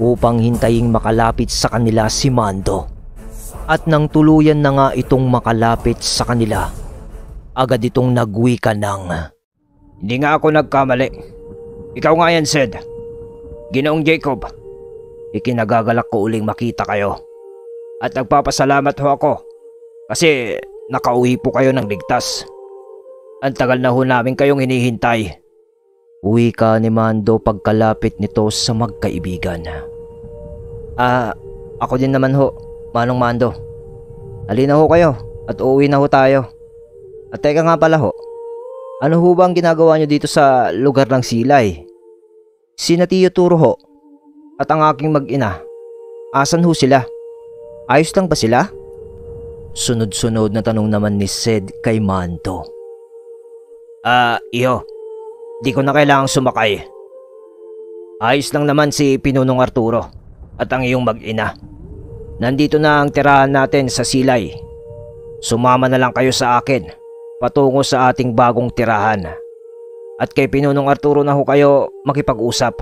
upang hintaying makalapit sa kanila si Mando. At nang tuluyan na nga itong makalapit sa kanila, agad itong nagwika ng, Hindi nga ako nagkamali. Ikaw nga yan, Sed. Ginoong Jacob, ikinagagalak ko uling makita kayo. At nagpapasalamat ho ako kasi nakauwi po kayo ng ligtas. Ang tagal na ho namin kayong hinihintay. Wika ni Mando pagkalapit nito sa magkaibigan. Ako din naman ho, Manong Mando. Halina ho kayo at uuwi na ho tayo. At teka nga pala ho, ano ho ba ang ginagawa nyo dito sa lugar ng Silay? Sina Tiyo Turo ho at ang aking mag-ina, asan ho sila? Ayos lang ba sila? Sunod-sunod na tanong naman ni Sed kay Mando. Iyo, di ko na kailangang sumakay. Ayos lang naman si Pinunong Arturo at ang iyong mag-ina. Nandito na ang tirahan natin sa Silay. Sumama na lang kayo sa akin patungo sa ating bagong tirahan. At kay Pinunong Arturo na ho kayo makipag-usap.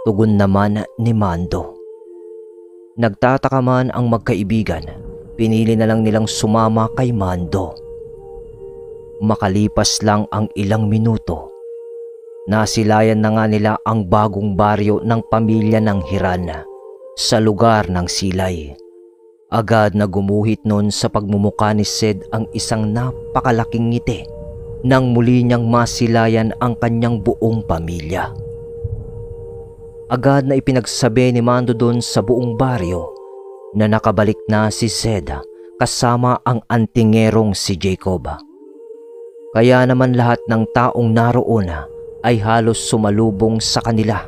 Tugon naman ni Mando. Nagtataka man ang magkaibigan, pinili na lang nilang sumama kay Mando. Makalipas lang ang ilang minuto, nasilayan na nga nila ang bagong baryo ng pamilya ng Hiran sa lugar ng Silay. Agad na gumuhit noon sa pagmumukha ni Sed ang isang napakalaking ngiti nang muli niyang masilayan ang kanyang buong pamilya. Agad na ipinagsabi ni Mando doon sa buong baryo na nakabalik na si Sed kasama ang antingerong si Jacob. Kaya naman lahat ng taong naroon ay halos sumalubong sa kanila.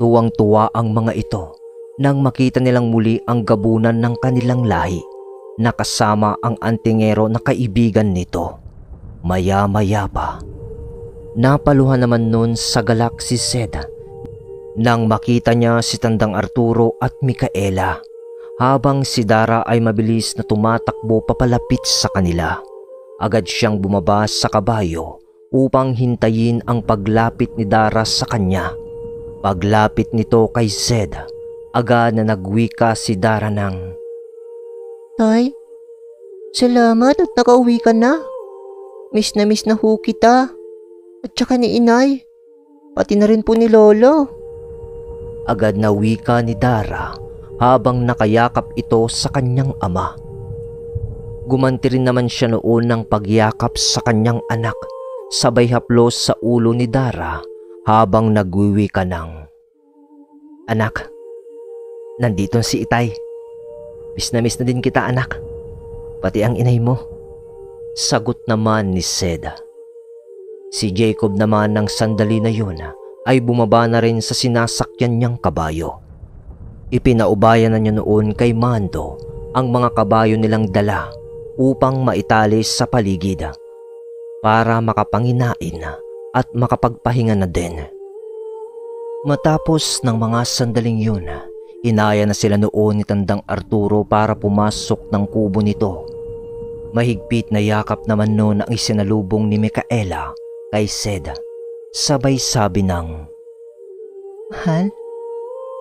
Tuwang-tuwa ang mga ito nang makita nilang muli ang gabunan ng kanilang lahi na kasama ang antingero na kaibigan nito. Maya-maya pa, napaluhan naman nun sa galak si Sed nang makita niya si Tandang Arturo at Micaela habang si Dara ay mabilis na tumatakbo papalapit sa kanila. Agad siyang bumaba sa kabayo upang hintayin ang paglapit ni Dara sa kanya. Paglapit nito kay Sed, agad na nagwika si Dara ng, Tay, salamat at nakauwi ka na. Miss na ho kita. At saka ni Inay. Pati na rin po ni Lolo. Agad na wika ni Dara habang nakayakap ito sa kanyang ama. Gumanti rin naman siya noon ng pagyakap sa kanyang anak, sabay haplos sa ulo ni Dara habang nagwiwika ng, Anak, nandito si Itay. Miss na din kita, anak. Pati ang inay mo. Sagot naman ni Sed. Si Jacob naman ng sandali na yun ay bumaba na rin sa sinasakyan niyang kabayo. Ipinaubayan na niya noon kay Mando ang mga kabayo nilang dala upang maitali sa paligid para makapanginain at makapagpahinga na din. Matapos ng mga sandaling yun, inaya na sila noon ni Tandang Arturo para pumasok ng kubo nito. Mahigpit na yakap naman noon ang isinalubong ni Micaela kay Sed. Sabay sabi ng, Mahal,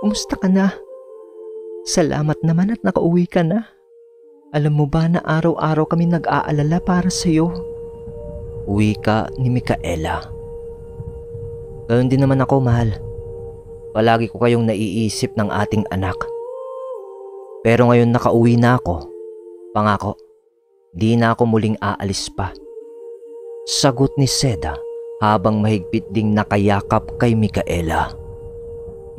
kumusta ka na? Salamat naman at nakauwi ka na. Alam mo ba na araw-araw kami nag-aalala para sa'yo? wika ni Micaela. Ganoon din naman ako, mahal. Palagi ko kayong naiisip ng ating anak. Pero ngayon nakauwi na ako. Pangako, di na ako muling aalis pa. Sagot ni Seda habang mahigpit ding nakayakap kay Micaela.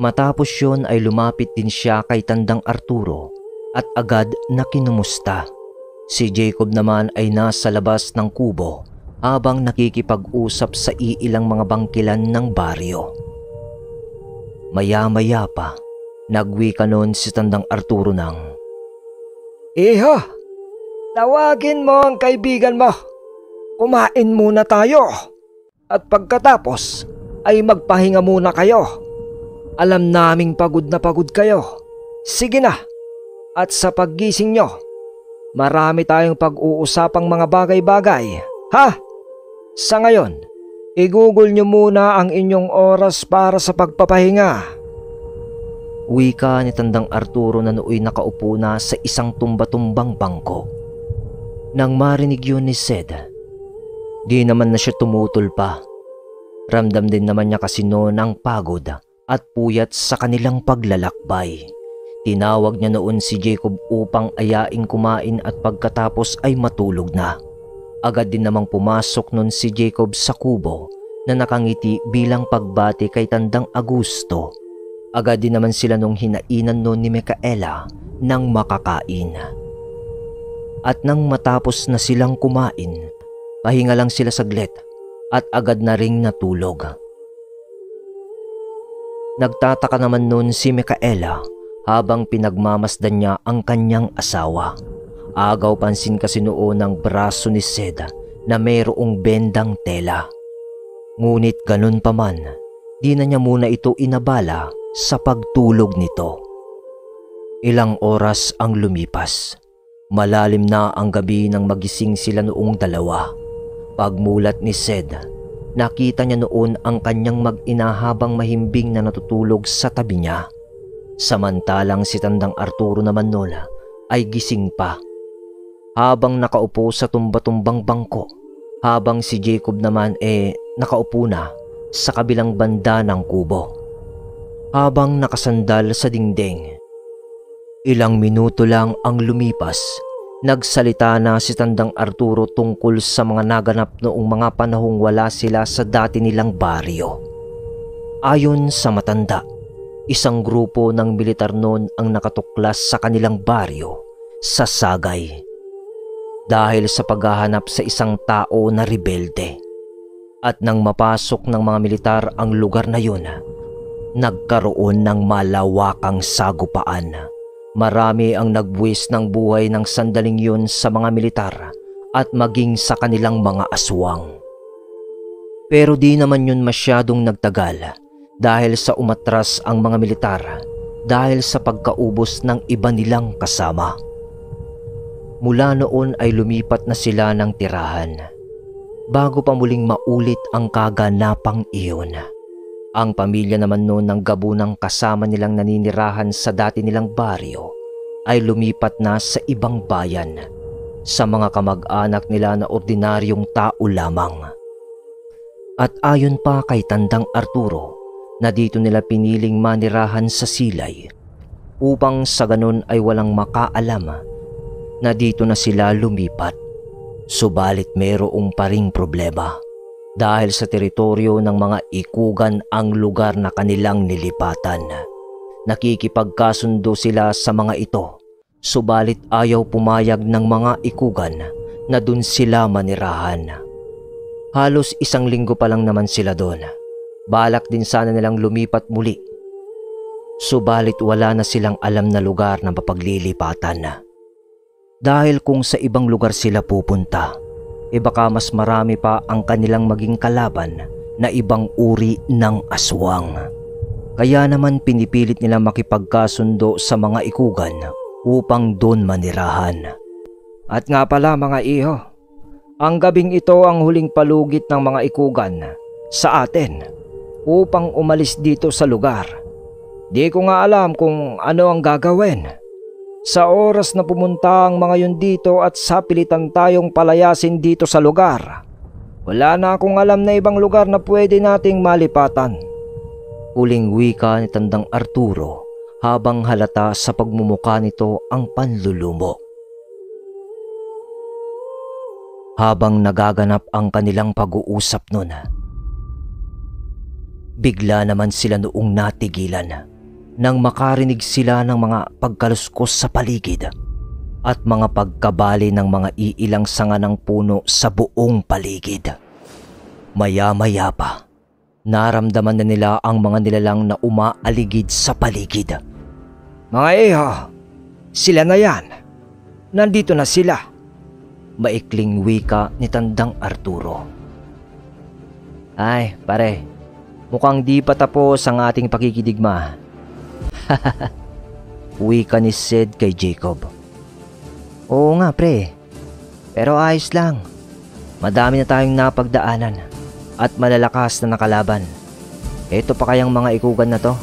Matapos yun ay lumapit din siya kay Tandang Arturo at agad na kinumusta. Si Jacob naman ay nasa labas ng kubo habang nakikipag-usap sa iilang mga bangkilan ng baryo. Maya-maya pa, nagwika noon si Tandang Arturo ng, Iho, tawagin mo ang kaibigan mo. Kumain muna tayo. At pagkatapos ay magpahinga muna kayo. Alam naming pagod na pagod kayo. Sige na. At sa paggising nyo, marami tayong pag-uusapang mga bagay-bagay. Ha? Sa ngayon, igugol nyo muna ang inyong oras para sa pagpapahinga. wika ni Tandang Arturo na nooy nakaupo na sa isang tumba-tumbang bangko. Nang marinig yun ni Sed, di naman na siya tumutol pa. Ramdam din naman niya kasi noon ang pagod at puyat sa kanilang paglalakbay. Tinawag niya noon si Jacob upang ayaing kumain at pagkatapos ay matulog na. Agad din namang pumasok noon si Jacob sa kubo na nakangiti bilang pagbati kay Tandang Augusto. Agad din naman sila nung hinainan noon ni Micaela ng makakain. At nang matapos na silang kumain, pahinga lang sila saglit at agad na ring natulog. Nagtataka naman noon si Micaela habang pinagmamasdan niya ang kanyang asawa. Agaw pansin kasi noon ng braso ni Sed na mayroong bendang tela. Ngunit ganun pa man, di na niya muna ito inabala sa pagtulog nito. Ilang oras ang lumipas. Malalim na ang gabi nang magising sila noong dalawa. Pagmulat ni Sed, nakita niya noon ang kanyang mag-ina habang mahimbing na natutulog sa tabi niya. Samantalang si Tandang Arturo naman noon ay gising pa. Habang nakaupo sa tumba-tumbang bangko, habang si Jacob naman nakaupo na sa kabilang banda ng kubo. Habang nakasandal sa dingding. Ilang minuto lang ang lumipas, nagsalita na si Tandang Arturo tungkol sa mga naganap noong mga panahong wala sila sa dati nilang baryo. Ayon sa matanda, isang grupo ng militar noon ang nakatuklas sa kanilang baryo sa Sagay dahil sa paghahanap sa isang tao na rebelde. At nang mapasok ng mga militar ang lugar na yun, nagkaroon ng malawakang sagupaan. Marami ang nagbuwis ng buhay ng sandaling yun sa mga militar at maging sa kanilang mga aswang. Pero di naman yun masyadong nagtagal dahil sa umatras ang mga militar dahil sa pagkaubos ng iba nilang kasama. Mula noon ay lumipat na sila ng tirahan bago pa muling maulit ang kaganapang iyon. Ang pamilya naman noon ng gabunang kasama nilang naninirahan sa dati nilang baryo ay lumipat na sa ibang bayan sa mga kamag-anak nila na ordinaryong tao lamang. At ayon pa kay Tandang Arturo na dito nila piniling manirahan sa Silay upang sa ganun ay walang makaalam na dito na sila lumipat. Subalit mayroong pa ring problema. Dahil sa teritoryo ng mga ikugan ang lugar na kanilang nilipatan. Nakikipagkasundo sila sa mga ito, subalit ayaw pumayag ng mga ikugan na dun sila manirahan. Halos 1 linggo pa lang naman sila doon. Balak din sana nilang lumipat muli. Subalit wala na silang alam na lugar na mapaglilipatan. Dahil kung sa ibang lugar sila pupunta, baka mas marami pa ang kanilang maging kalaban na ibang uri ng aswang. Kaya naman pinipilit nila makipagkasundo sa mga ikugan upang doon manirahan. At nga pala mga iho, ang gabing ito ang huling palugit ng mga ikugan sa atin upang umalis dito sa lugar. Di ko nga alam kung ano ang gagawin. Sa oras na pumunta ang mga yun dito at sapilitan tayong palayasin dito sa lugar, wala na akong alam na ibang lugar na pwede nating malipatan. Huling wika ni Tandang Arturo habang halata sa pagmumuka nito ang panlulumo. Habang nagaganap ang kanilang pag-uusap nun, bigla naman sila noong natigilan nang makarinig sila ng mga pagkaluskos sa paligid at mga pagkabali ng mga iilang sanga ng puno sa buong paligid. Maya-maya pa, naramdaman na nila ang mga nilalang na umaaligid sa paligid. Mga iho, sila na yan. Nandito na sila. Maikling wika ni Tandang Arturo. Ay, pare, mukhang di pa tapos ang ating pakikidigma. Wika ni Sid kay Jacob. Oo nga pre, pero ayos lang. Madami na tayong napagdaanan at malalakas na nakalaban. Ito pa kayang mga ikugan na to?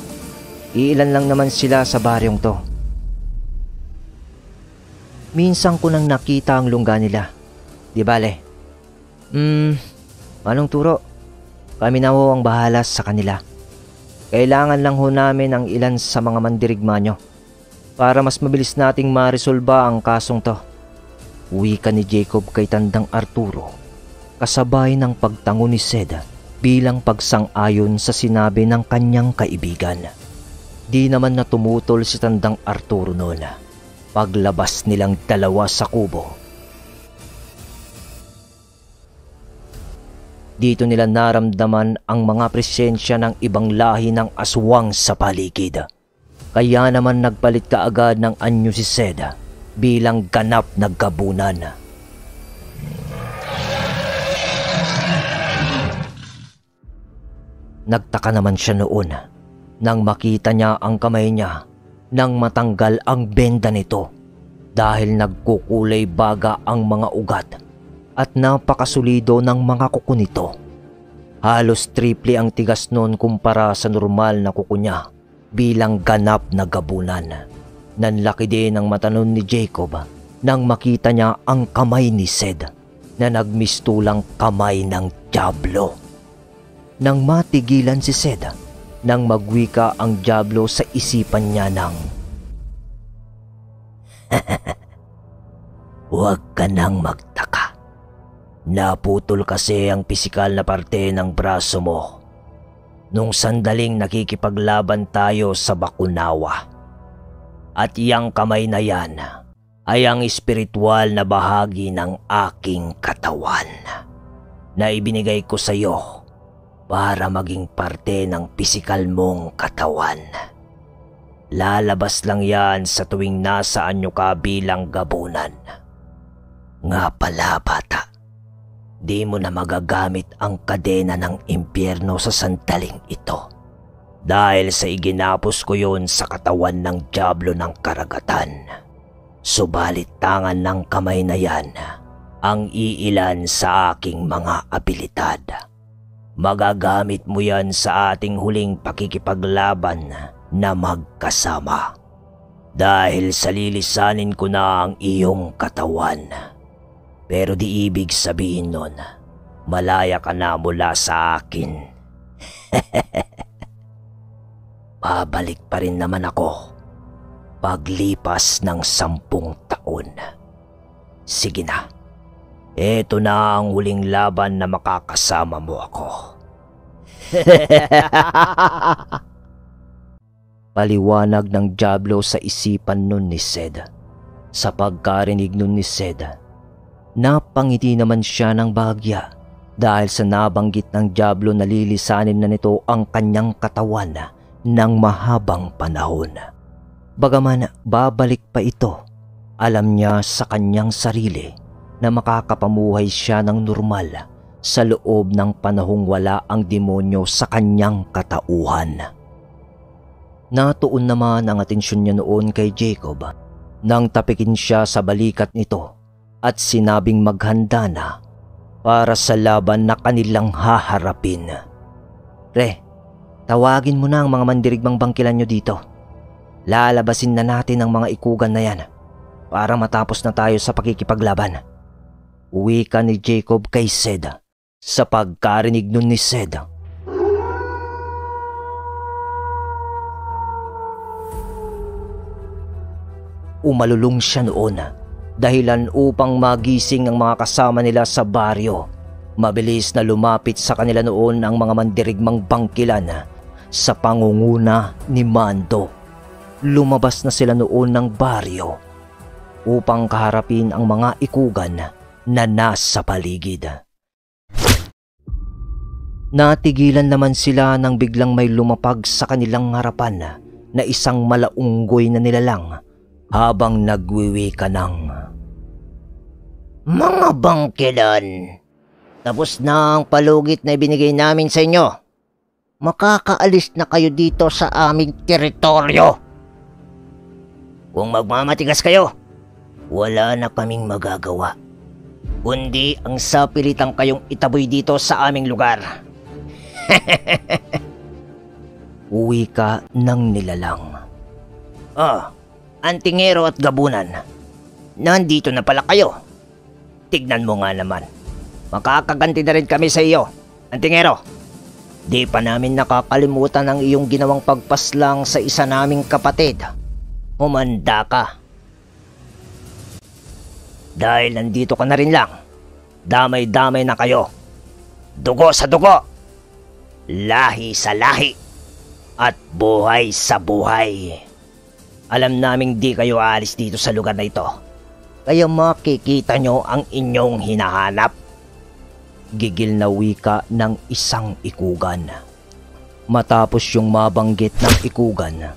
Iilan lang naman sila sa baryong to. Minsan ko nang nakita ang lungga nila. Di bale? Manong Turo, kami na ho ang bahala sa kanila. Kailangan lang ho namin ang ilan sa mga mandirigma nyo para mas mabilis nating maresolba ang kasong to. Wika ni Jacob kay Tandang Arturo, kasabay ng pagtango ni Sed bilang pagsang-ayon sa sinabi ng kanyang kaibigan. Di naman na tumutol si Tandang Arturo noon paglabas nilang dalawa sa kubo. Dito nila naramdaman ang mga presensya ng ibang lahi ng aswang sa paligid. Kaya naman nagpalit kaagad ng anyo si Sed bilang ganap na gabunan. Nagtaka naman siya noon nang makita niya ang kamay niya nang matanggal ang benda nito dahil nagkukulay baga ang mga ugat at napakasulido ng mga kuko nito. Halos triple ang tigas noon kumpara sa normal na kuko niya bilang ganap na gabunan. Nanlaki din ang mata nun ni Jacob nang makita niya ang kamay ni Sed na nagmistulang kamay ng Diablo. Nang matigilan si Sed, nang magwika ang Diablo sa isipan niya ng huwag ka nang magtaka. Naputol kasi ang pisikal na parte ng braso mo nung sandaling nakikipaglaban tayo sa Bakunawa. At iyang kamay na yan ay ang espiritual na bahagi ng aking katawan na ibinigay ko sa iyo para maging parte ng pisikal mong katawan. Lalabas lang yan sa tuwing nasa anyo ka bilang gabunan. Nga pala bata, di mo na magagamit ang kadena ng impyerno sa sandaling ito dahil sa iginapos ko yon sa katawan ng Diablo ng karagatan. Subalit tangan ng kamay na yan ang iilan sa aking mga abilidad. Magagamit mo yan sa ating huling pakikipaglaban na magkasama dahil salilisanin ko na ang iyong katawan. Pero di ibig sabihin nun, malaya ka na mula sa akin. Babalik pa rin naman ako paglipas ng 10 taon. Sige na, eto na ang huling laban na makakasama mo ako. Paliwanag ng Diablo sa isipan nun ni Sed. Sa pagkarinig nun ni Sed, napangiti naman siya ng bahagya dahil sa nabanggit ng Diablo na lilisanin na nito ang kanyang katawan ng mahabang panahon. Bagaman babalik pa ito, alam niya sa kanyang sarili na makakapamuhay siya ng normal sa loob ng panahong wala ang demonyo sa kanyang katauhan. Natuon naman ang atensyon niya noon kay Jacob nang tapikin siya sa balikat nito at sinabing maghanda na para sa laban na kanilang haharapin. Pre, tawagin mo na ang mga mandirigmang bangkilan nyo dito. Lalabasin na natin ang mga ikugan na yan para matapos na tayo sa pakikipaglaban. Uwi ka ni Jacob kay Sed. Sa pagkarinig nun ni Sed, umalulong siya noon dahilan upang magising ang mga kasama nila sa baryo. Mabilis na lumapit sa kanila noon ang mga mandirigmang bangkilan sa pangunguna ni Mando. Lumabas na sila noon ng baryo upang kaharapin ang mga ikugan na nasa paligid. Natigilan naman sila nang biglang may lumapag sa kanilang harapan na isang malaunggoy na nilalang habang nagwiwika ng, "Mga bangkilan, tapos na ang palugit na ibinigay namin sa inyo. Makakaalis na kayo dito sa aming teritoryo. Kung magmamatigas kayo, wala na kaming magagawa, kundi ang sapilitang kayong itaboy dito sa aming lugar." Uwi ka ng nilalang. Antingero at Gabunan, nandito na pala kayo. Tignan mo nga naman, makakaganti na rin kami sa iyo, Antingero. Di pa namin nakakalimutan ang iyong ginawang pagpaslang sa isa naming kapatid. Humanda ka. Dahil nandito ka na rin lang, damay-damay na kayo. Dugo sa dugo, lahi sa lahi, at buhay sa buhay. Alam naming di kayo aalis dito sa lugar na ito, kaya makikita nyo ang inyong hinahanap. Gigil na wika ng isang ikugan. Matapos yung mabanggit ng ikugan,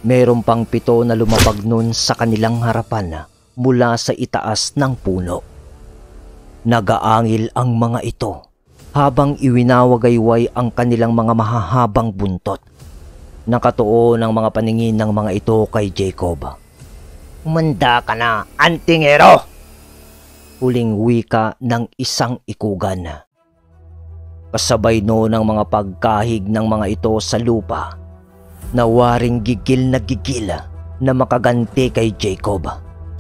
meron pang 7 na lumapag nun sa kanilang harapan mula sa itaas ng puno. Nagaangil ang mga ito habang iwinawagayway ang kanilang mga mahahabang buntot. Nakatuon ang mga paningin ng mga ito kay Jacob. "Umanda ka na, Antingero!" Huling wika ng isang ikugan. Kasabay noon ang mga pagkahig ng mga ito sa lupa, na waring gigil na makaganti kay Jacob.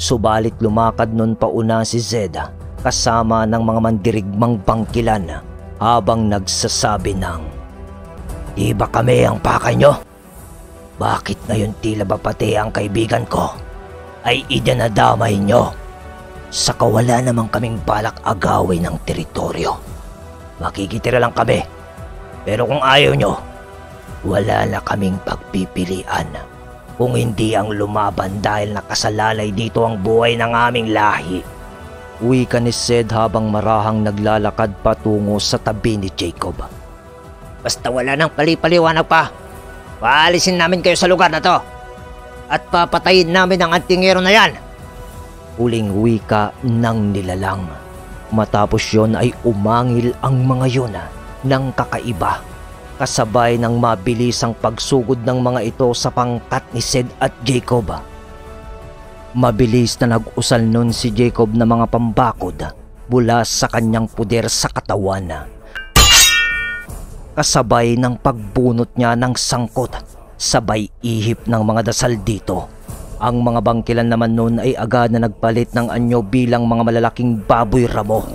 Subalit lumakad noon pauna si Zed kasama ng mga mandirigmang bangkilan habang nagsasabi ng, "Di ba kami ang pakay nyo? Bakit ngayon tila ba pati ang kaibigan ko ay idanadamay nyo? Saka wala namang kaming balak agawin ng teritoryo. Makikitira lang kami. Pero kung ayaw nyo, wala na kaming pagpipilian. Kung hindi ang lumaban dahil nakasalalay dito ang buhay ng aming lahi." Wika ni Sed habang marahang naglalakad patungo sa tabi ni Jacob. "Basta wala nang palipaliwanag pa, paalisin namin kayo sa lugar na to at papatayin namin ang Antingero na yan." Huling wika ng nilalang. Matapos yon ay umangil ang mga yun ng kakaiba, kasabay ng mabilisang pagsugod ng mga ito sa pangkat ni Sed at Jacob. Mabilis na nag-usal nun si Jacob na mga pambakod mula sa kanyang puder sa katawan, kasabay ng pagbunot niya ng sangkot, sabay ihip ng mga dasal dito. Ang mga bangkilan naman noon ay agad na nagpalit ng anyo bilang mga malalaking baboy ramo.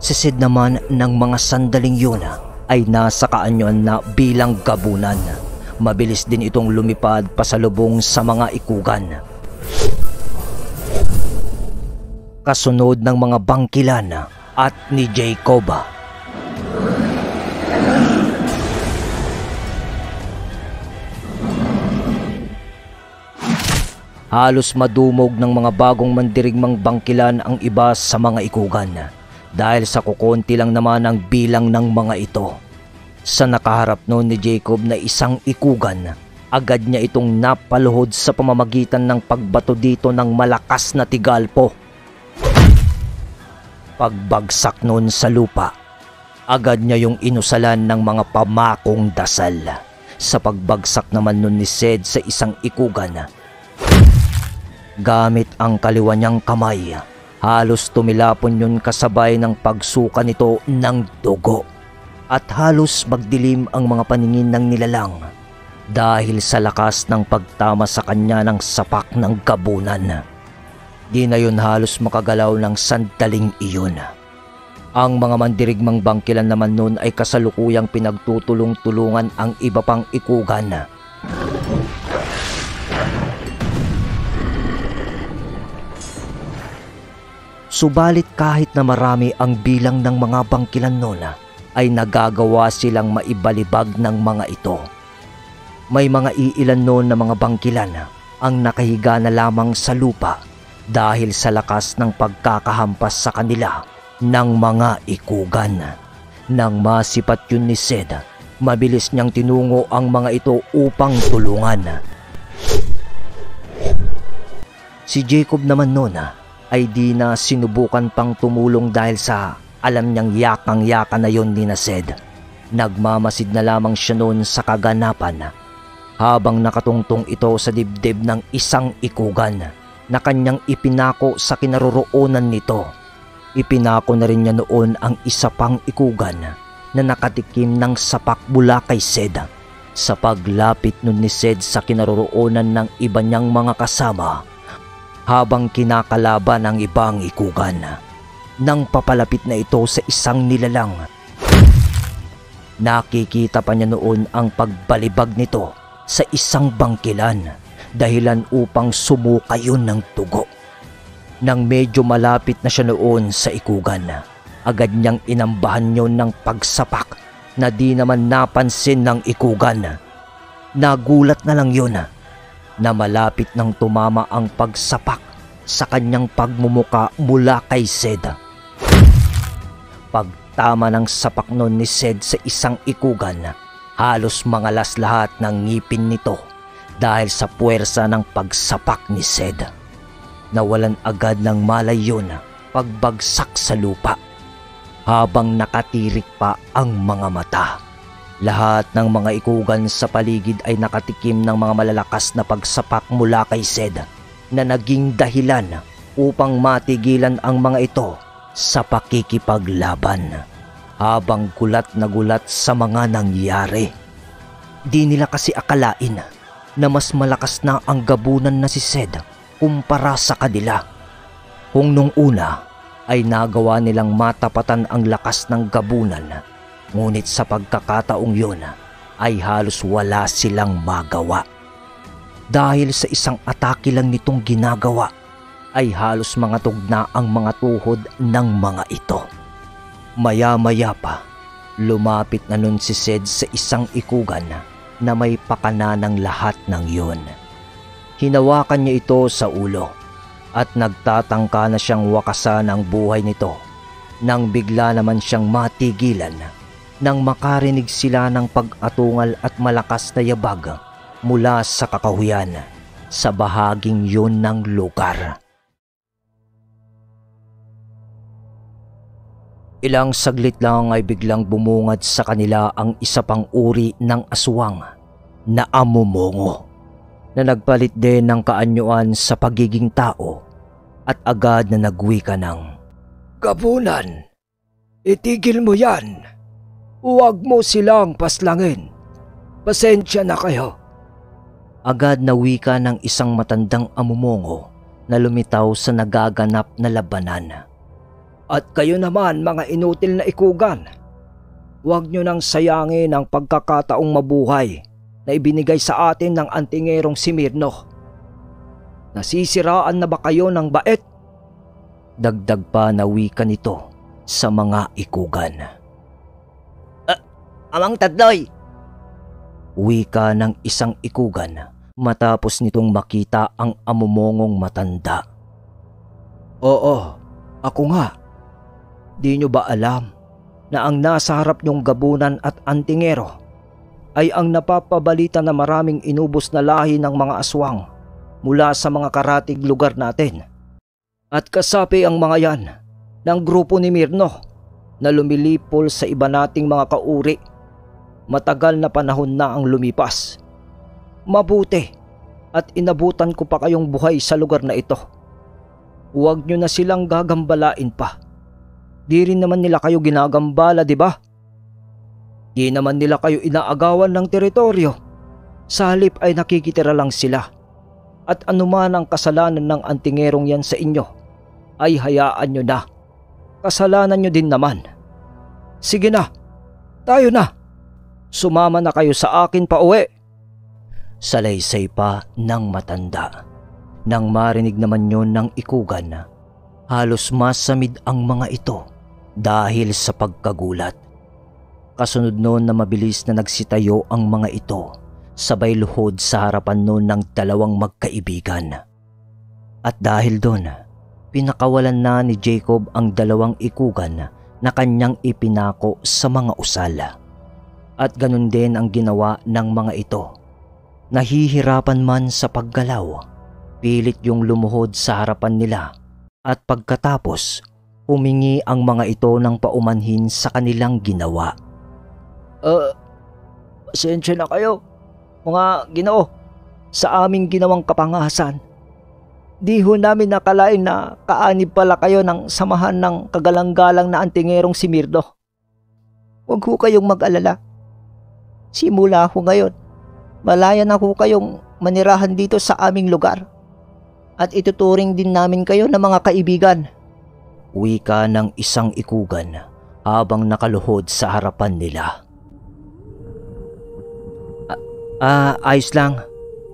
Si Sid naman ng mga sandaling yun ay nasa kaanyon na bilang gabunan. Mabilis din itong lumipad pasalubong sa mga ikugan. Kasunod ng mga bangkilan at ni Jacob. Halos madumog ng mga bagong mandirigmang bangkilan ang iba sa mga ikugan dahil sa kukonti lang naman ang bilang ng mga ito. Sa nakaharap noon ni Jacob na isang ikugan, agad niya itong napaluhod sa pamamagitan ng pagbato dito ng malakas na tigalpo. Pagbagsak noon sa lupa, Agad niya yung inusalan ng mga pamakong dasal. Sa pagbagsak naman nun ni Sed sa isang ikugan, gamit ang kaliwa niyang kamay, halos tumilapon yun kasabay ng pagsuka nito ng dugo. At halos magdilim ang mga paningin ng nilalang dahil sa lakas ng pagtama sa kanya ng sapak ng gabunan. Di na yun halos makagalaw ng sandaling iyon. Ang mga mandirigmang bangkilan naman nun ay kasalukuyang pinagtutulong-tulungan ang iba pang ikugan. Subalit kahit na marami ang bilang ng mga bangkilan nun, ay nagagawa silang maibalibag ng mga ito. May mga iilan noon na mga bangkilan ang nakahiga na lamang sa lupa dahil sa lakas ng pagkakahampas sa kanila ng mga ikugan. Nang masipat yun ni Sed, mabilis niyang tinungo ang mga ito upang tulungan. Si Jacob naman noon ay di na sinubukan pang tumulong dahil sa alam niyang yakang-yaka na yon ni Sed. Nagmamasid na lamang siya noon sa kaganapan habang nakatungtong ito sa dibdib ng isang ikugan na kanyang ipinako sa kinaroroonan nito. Ipinako na rin niya noon ang isa pang ikugan na nakatikim ng sapak mula kay Sed. Sa paglapit nun ni Sed sa kinaroroonan ng iba niyang mga kasama habang kinakalaban ang ibang ikugan, nang papalapit na ito sa isang nilalang, nakikita pa niya noon ang pagbalibag nito sa isang bangkilan, dahilan upang sumuka yun ng dugo. Nang medyo malapit na siya noon sa ikugan, agad niyang inambahan yun ng pagsapak na di naman napansin ng ikugan. Nagulat na lang yun na malapit nang tumama ang pagsapak sa kanyang pagmumuka mula kay Sed. Pagtama ng sapak nun ni Sed sa isang ikugan, halos mangalas lahat ng ngipin nito dahil sa puwersa ng pagsapak ni Sed. Nawalan agad ng malay yun pagbagsak sa lupa habang nakatirik pa ang mga mata. Lahat ng mga ikugan sa paligid ay nakatikim ng mga malalakas na pagsapak mula kay Sed na naging dahilan upang matigilan ang mga ito sa pakikipaglaban. Habang gulat na gulat sa mga nangyari, di nila kasi akalain na mas malakas na ang gabunan na si Sed kumpara sa kanila. Kung nung una ay nagawa nilang matapatan ang lakas ng gabunan, ngunit sa pagkakataong yun ay halos wala silang magawa. Dahil sa isang atake lang nitong ginagawa ay halos mga tugna ang mga tuhod ng mga ito. Maya-maya pa, lumapit na nun si Sed sa isang ikugan na may pakana ng lahat ng yun. Hinawakan niya ito sa ulo at nagtatangka na siyang wakasan ang buhay nito nang bigla naman siyang matigilan nang makarinig sila ng pag-atungal at malakas na yabag mula sa kakahuyan sa bahaging yun ng lugar. Ilang saglit lang ay biglang bumungad sa kanila ang isa pang uri ng aswang na amumongo na nagpalit din ng kaanyuan sa pagiging tao at agad na nagwika ng, "Gabunan, itigil mo yan. Huwag mo silang paslangin. Pasensya na kayo." Agad na wika ng isang matandang amumongo na lumitaw sa nagaganap na labanan. "At kayo naman mga inutil na ikugan, huwag nyo nang sayangin ang pagkakataong mabuhay na ibinigay sa atin ng antingerong si Mirno. Nasisiraan na ba kayo ng bait?" Dagdag pa na wika nito sa mga ikugan. "Amang Tadloy!" Wika ng isang ikugan matapos nitong makita ang amumongong matanda. "Oo, ako nga. Di nyo ba alam na ang nasa harap nyong gabunan at antingero ay ang napapabalita na maraming inubos na lahi ng mga aswang mula sa mga karatig lugar natin? At kasapi ang mga yan ng grupo ni Mirno na lumilipol sa iba nating mga kauri. Matagal na panahon na ang lumipas. Mabuti at inabutan ko pa kayong buhay sa lugar na ito. Huwag nyo na silang gagambalain pa. Di rin naman nila kayo ginagambala, di ba? Di naman nila kayo inaagawan ng teritoryo. Sa halip ay nakikitira lang sila. At anuman ang kasalanan ng antingerong yan sa inyo, ay hayaan nyo na. Kasalanan nyo din naman. Sige na, tayo na. Sumama na kayo sa akin pa uwi. Salaysay pa ng matanda. Nang marinig naman yon ng ikugan, halos masamid ang mga ito dahil sa pagkagulat. Kasunod noon na mabilis na nagsitayo ang mga ito, sabay luhod sa harapan noon ng dalawang magkaibigan. At dahil doon, pinakawalan na ni Jacob ang dalawang ikugan na kanyang ipinako sa mga usal. At ganun din ang ginawa ng mga ito. Nahihirapan man sa paggalaw, pilit yung lumuhod sa harapan nila at pagkatapos humingi ang mga ito ng paumanhin sa kanilang ginawa. Pasensya na kayo, mga Ginoo, sa aming ginawang kapangasan. Di ho namin nakalain na kaanib pala kayo ng samahan ng kagalang-galang na antingerong si Mirdo. Huwag ho kayong mag-alala. Simula ho ngayon, malaya na ho kayong manirahan dito sa aming lugar. At ituturing din namin kayo na mga kaibigan. Wika ng isang ikugan habang nakaluhod sa harapan nila. Ayos lang.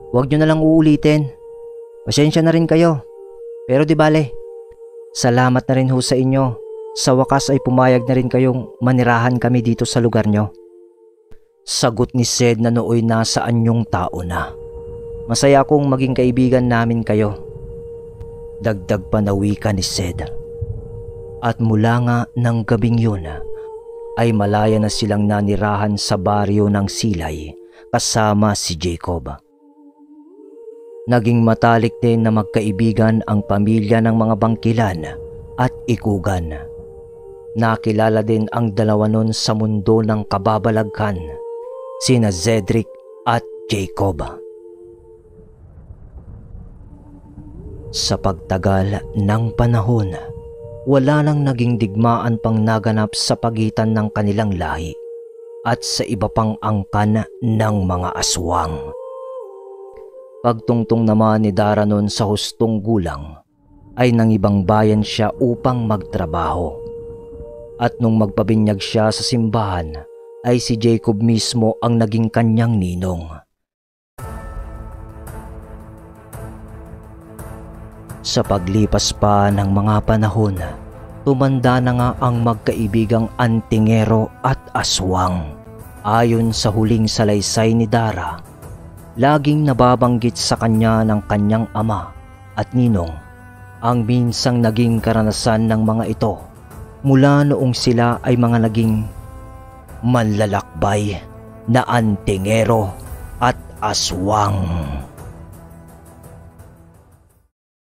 Huwag nyo na lang uulitin. Pasensya na rin kayo. Pero di bale, salamat na rin ho sa inyo. Sa wakas ay pumayag na rin kayong manirahan kami dito sa lugar nyo. Sagot ni Sed na nooy nasa anyong tao na. Masaya akong maging kaibigan namin kayo. Dagdag pa na wika ni Sed. At mula nga ng gabing yun ay malaya na silang nanirahan sa baryo ng Silay kasama si Jacob. Naging matalik din na magkaibigan ang pamilya ng mga bangkilan at ikugan. Nakilala din ang dalawa nun sa mundo ng kababalaghan, sina Cedric at Jacob. Sa pagtagal ng panahon, wala nang naging digmaan pang naganap sa pagitan ng kanilang lahi at sa iba pang angkan ng mga aswang. Pagtungtong naman ni Dara noon sa hustong gulang, ay nang ibang bayan siya upang magtrabaho. At nung magpabinyag siya sa simbahan, ay si Jacob mismo ang naging kanyang ninong. Sa paglipas pa ng mga panahon, tumanda na nga ang magkaibigang antingero at aswang. Ayon sa huling salaysay ni Dara, laging nababanggit sa kanya ng kanyang ama at ninong ang minsang naging karanasan ng mga ito mula noong sila ay mga naging manlalakbay na antingero at aswang.